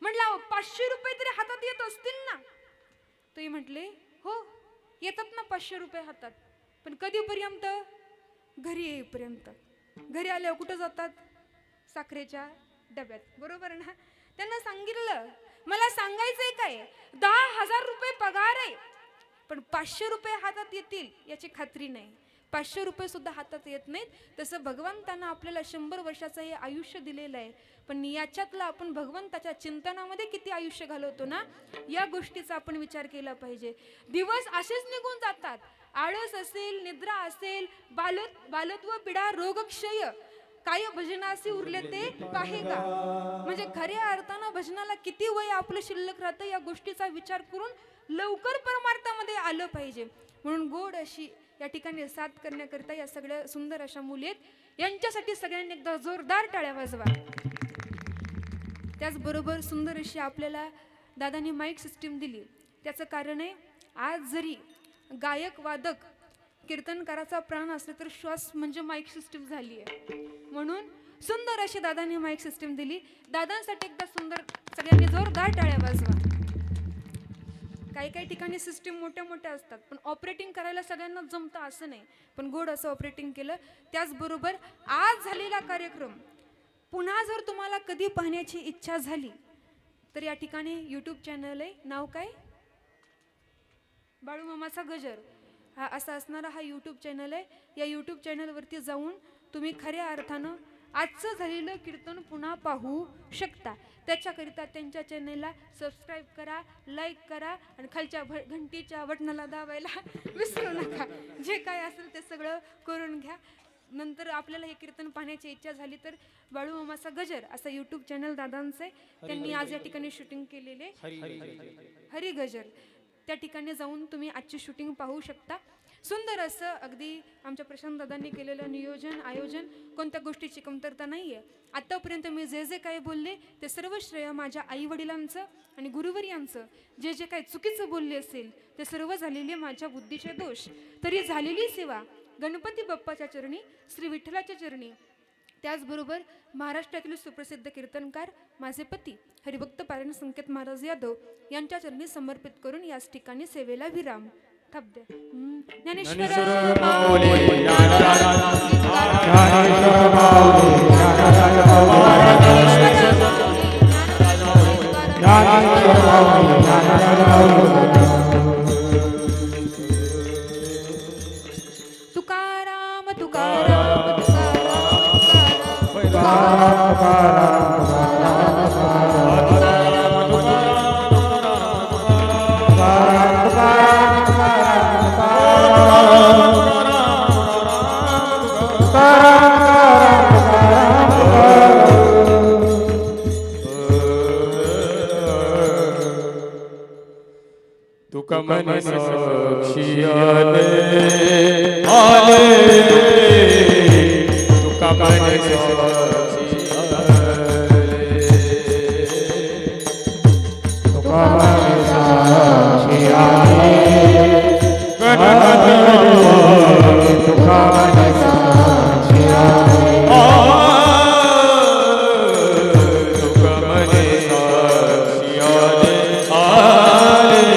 म्हटलं अहो 500 रुपये तरी हातात येत असतील ना. ते म्हटले हो येतात ना 500 रुपये हातात, पण कधीपर्यंत, घरी येईपर्यंत. घरी आल्यावर कुठं जातात, साखरेच्या डब्यात, बरोबर ना. त्यांना सांगितलं, मला सांगायचंय काय, 10,000 रुपये पगार आहे, पण 500 रुपये हातात येतील याची खात्री नाही. 500 रुपये सुद्धा हातात येत नाहीत. तसं भगवंतानं आपल्याला 100 वर्षाचं हे आयुष्य दिलेलं आहे, पण याच्यातलं आपण भगवंताच्या चिंतनामध्ये किती आयुष्य घालवतो ना, या गोष्टीचा आपण विचार केला पाहिजे. दिवस असेच निघून जातात. आळस असेल, निद्रा असेल, बालत्व पिढा, रोगक्षय, काय भजनाशी उरले ते पाहे का. म्हणजे खऱ्या अर्थानं भजनाला किती वय आपलं शिल्लक राहतं, या गोष्टीचा विचार करून लवकर परमार्थामध्ये आलं पाहिजे. म्हणून गोड अशी या ठिकाणी साथ करण्याकरिता या सगळ्या सुंदर अशा मुली आहेत. यांच्यासाठी सगळ्यांनी एकदा जोरदार टाळ्या वाजवा. त्याचबरोबर सुंदर अशी आपल्याला दादांनी माईक सिस्टीम दिली. त्याचं कारण आहे, आज जरी गायक वादक कीर्तनकाराचा प्राण असले तर श्वास म्हणजे माईक सिस्टीम झाली आहे. म्हणून सुंदर अशी दादांनी माईक सिस्टीम दिली. दादांसाठी एकदा सुंदर सगळ्यांनी जोरदार टाळ्या वाजवा. काही काही ठिकाणी सिस्टीम मोठ्या मोठ्या असतात, पण ऑपरेटिंग करायला सगळ्यांना जमतं असं नाही, पण गोड असं ऑपरेटिंग केलं. त्याचबरोबर आज झालेला कार्यक्रम पुन्हा जर तुम्हाला कधी पाहण्याची इच्छा झाली तर या ठिकाणी यूट्यूब चॅनल आहे, नाव काय, बाळूमामाचा गजर, हा असा असणारा हा यूट्यूब चॅनल आहे. या यूट्यूब चॅनलवरती जाऊन तुम्ही खऱ्या अर्थानं आजचं झालेलं कीर्तन पुन्हा पाहू शकता. त्याच्याकरिता त्यांच्या चॅनलला सबस्क्राईब करा, लाईक करा आणि खालच्या घंटीच्या बटनाला दाबायला विसरू नका. जे काय असेल ते सगळं करून घ्या. नंतर आपल्याला हे कीर्तन पाहण्याची इच्छा झाली तर बाळूमामाचा गजर असं यूट्यूब चॅनल दादांचं आहे. त्यांनी आज या ठिकाणी शूटिंग केलेले हरी गजर, त्या ठिकाणी जाऊन तुम्ही आजची शूटिंग पाहू शकता. सुंदर असं अगदी आमच्या प्रशांत दादांनी केलेलं नियोजन आयोजन, कोणत्या गोष्टीची कमतरता नाही आहे. आत्तापर्यंत मी जे जे काही बोलले ते सर्व श्रेय माझ्या आईवडिलांचं आणि गुरुवर्यांचं. जे जे काही चुकीचं बोलले असेल ते सर्व झालेले माझ्या बुद्धीचे दोष. तरी झालेली सेवा गणपती बाप्पाच्या चरणी, श्री विठ्ठलाच्या चरणी, त्याचबरोबर महाराष्ट्रातील सुप्रसिद्ध कीर्तनकार माझे पती हरिभक्त पारायण संकेत महाराज यादव यांच्या चरणी समर्पित करून याच ठिकाणी सेवेला विराम. थब्दे ज्ञानेश्वर तुकाराम तुकाराम तुका मन साक्षी आले आले, तुका मन साक्षी आले, तुका मन साक्षी आले, गणपती तुका मन साक्षी आले, तुका मन साक्षी आले आले,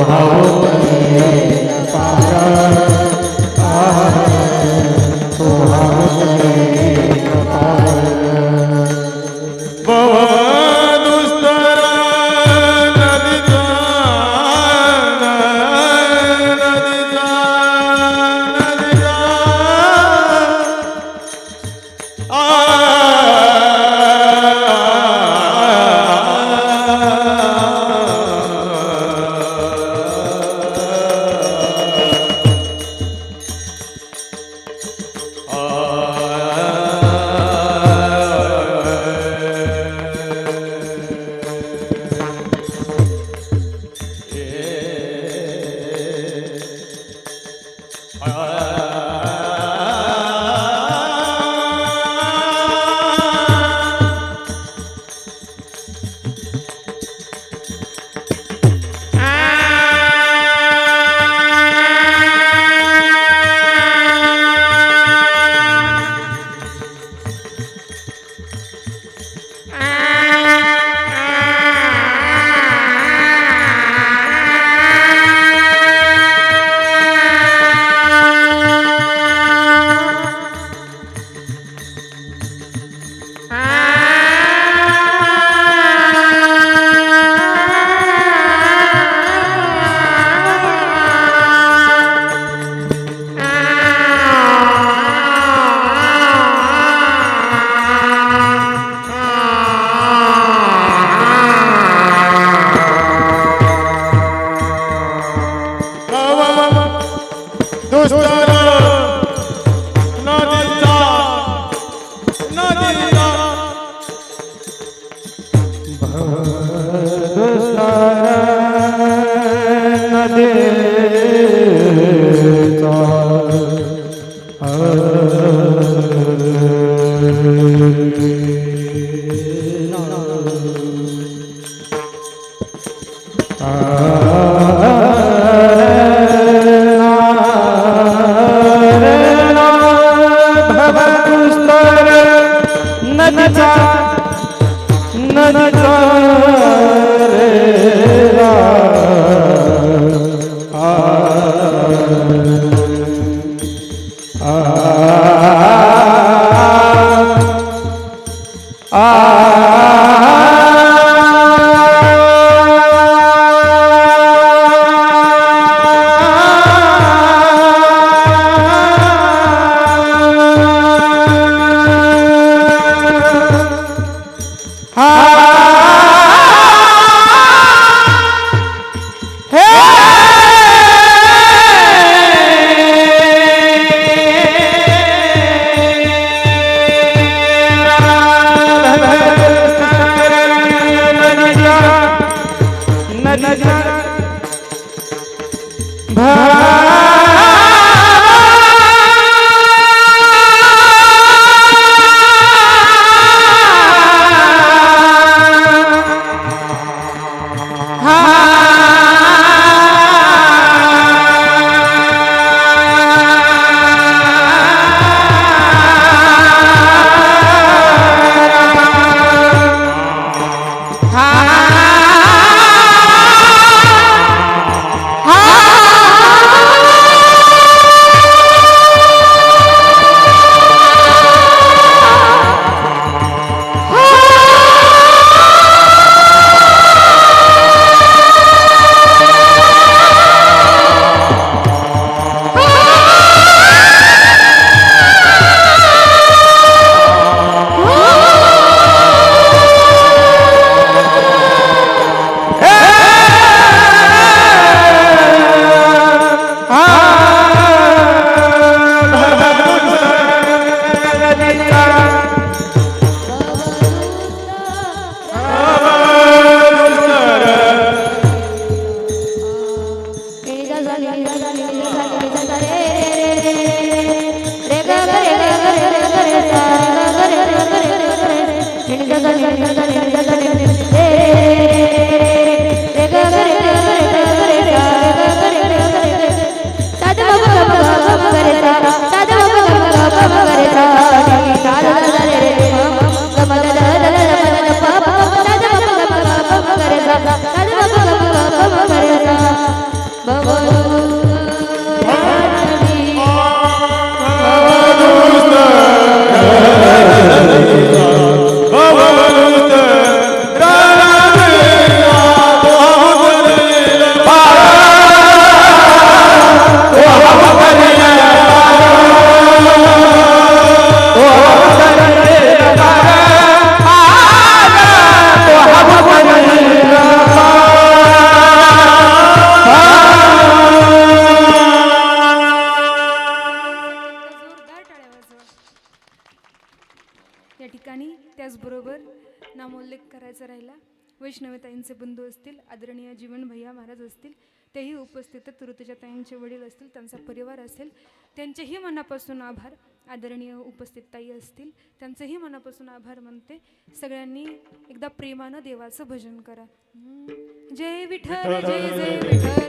हा नामोल्लेख करायचा राहिला. वैष्णवीताईंचे बंधू असतील, आदरणीय जीवन भैया महाराज असतील, तेही उपस्थित आहेत. ऋतुजा ताईंचे वडील असतील, त्यांचा परिवार असेल, त्यांचेही मनापासून आभार. आदरणीय उपस्थित ताई असतील, त्यांचेही मनापासून आभार मानते. सगळ्यांनी एकदा प्रेमानं देवाचं भजन करा. जय विठ्ठल, जय जय विठ्ठल.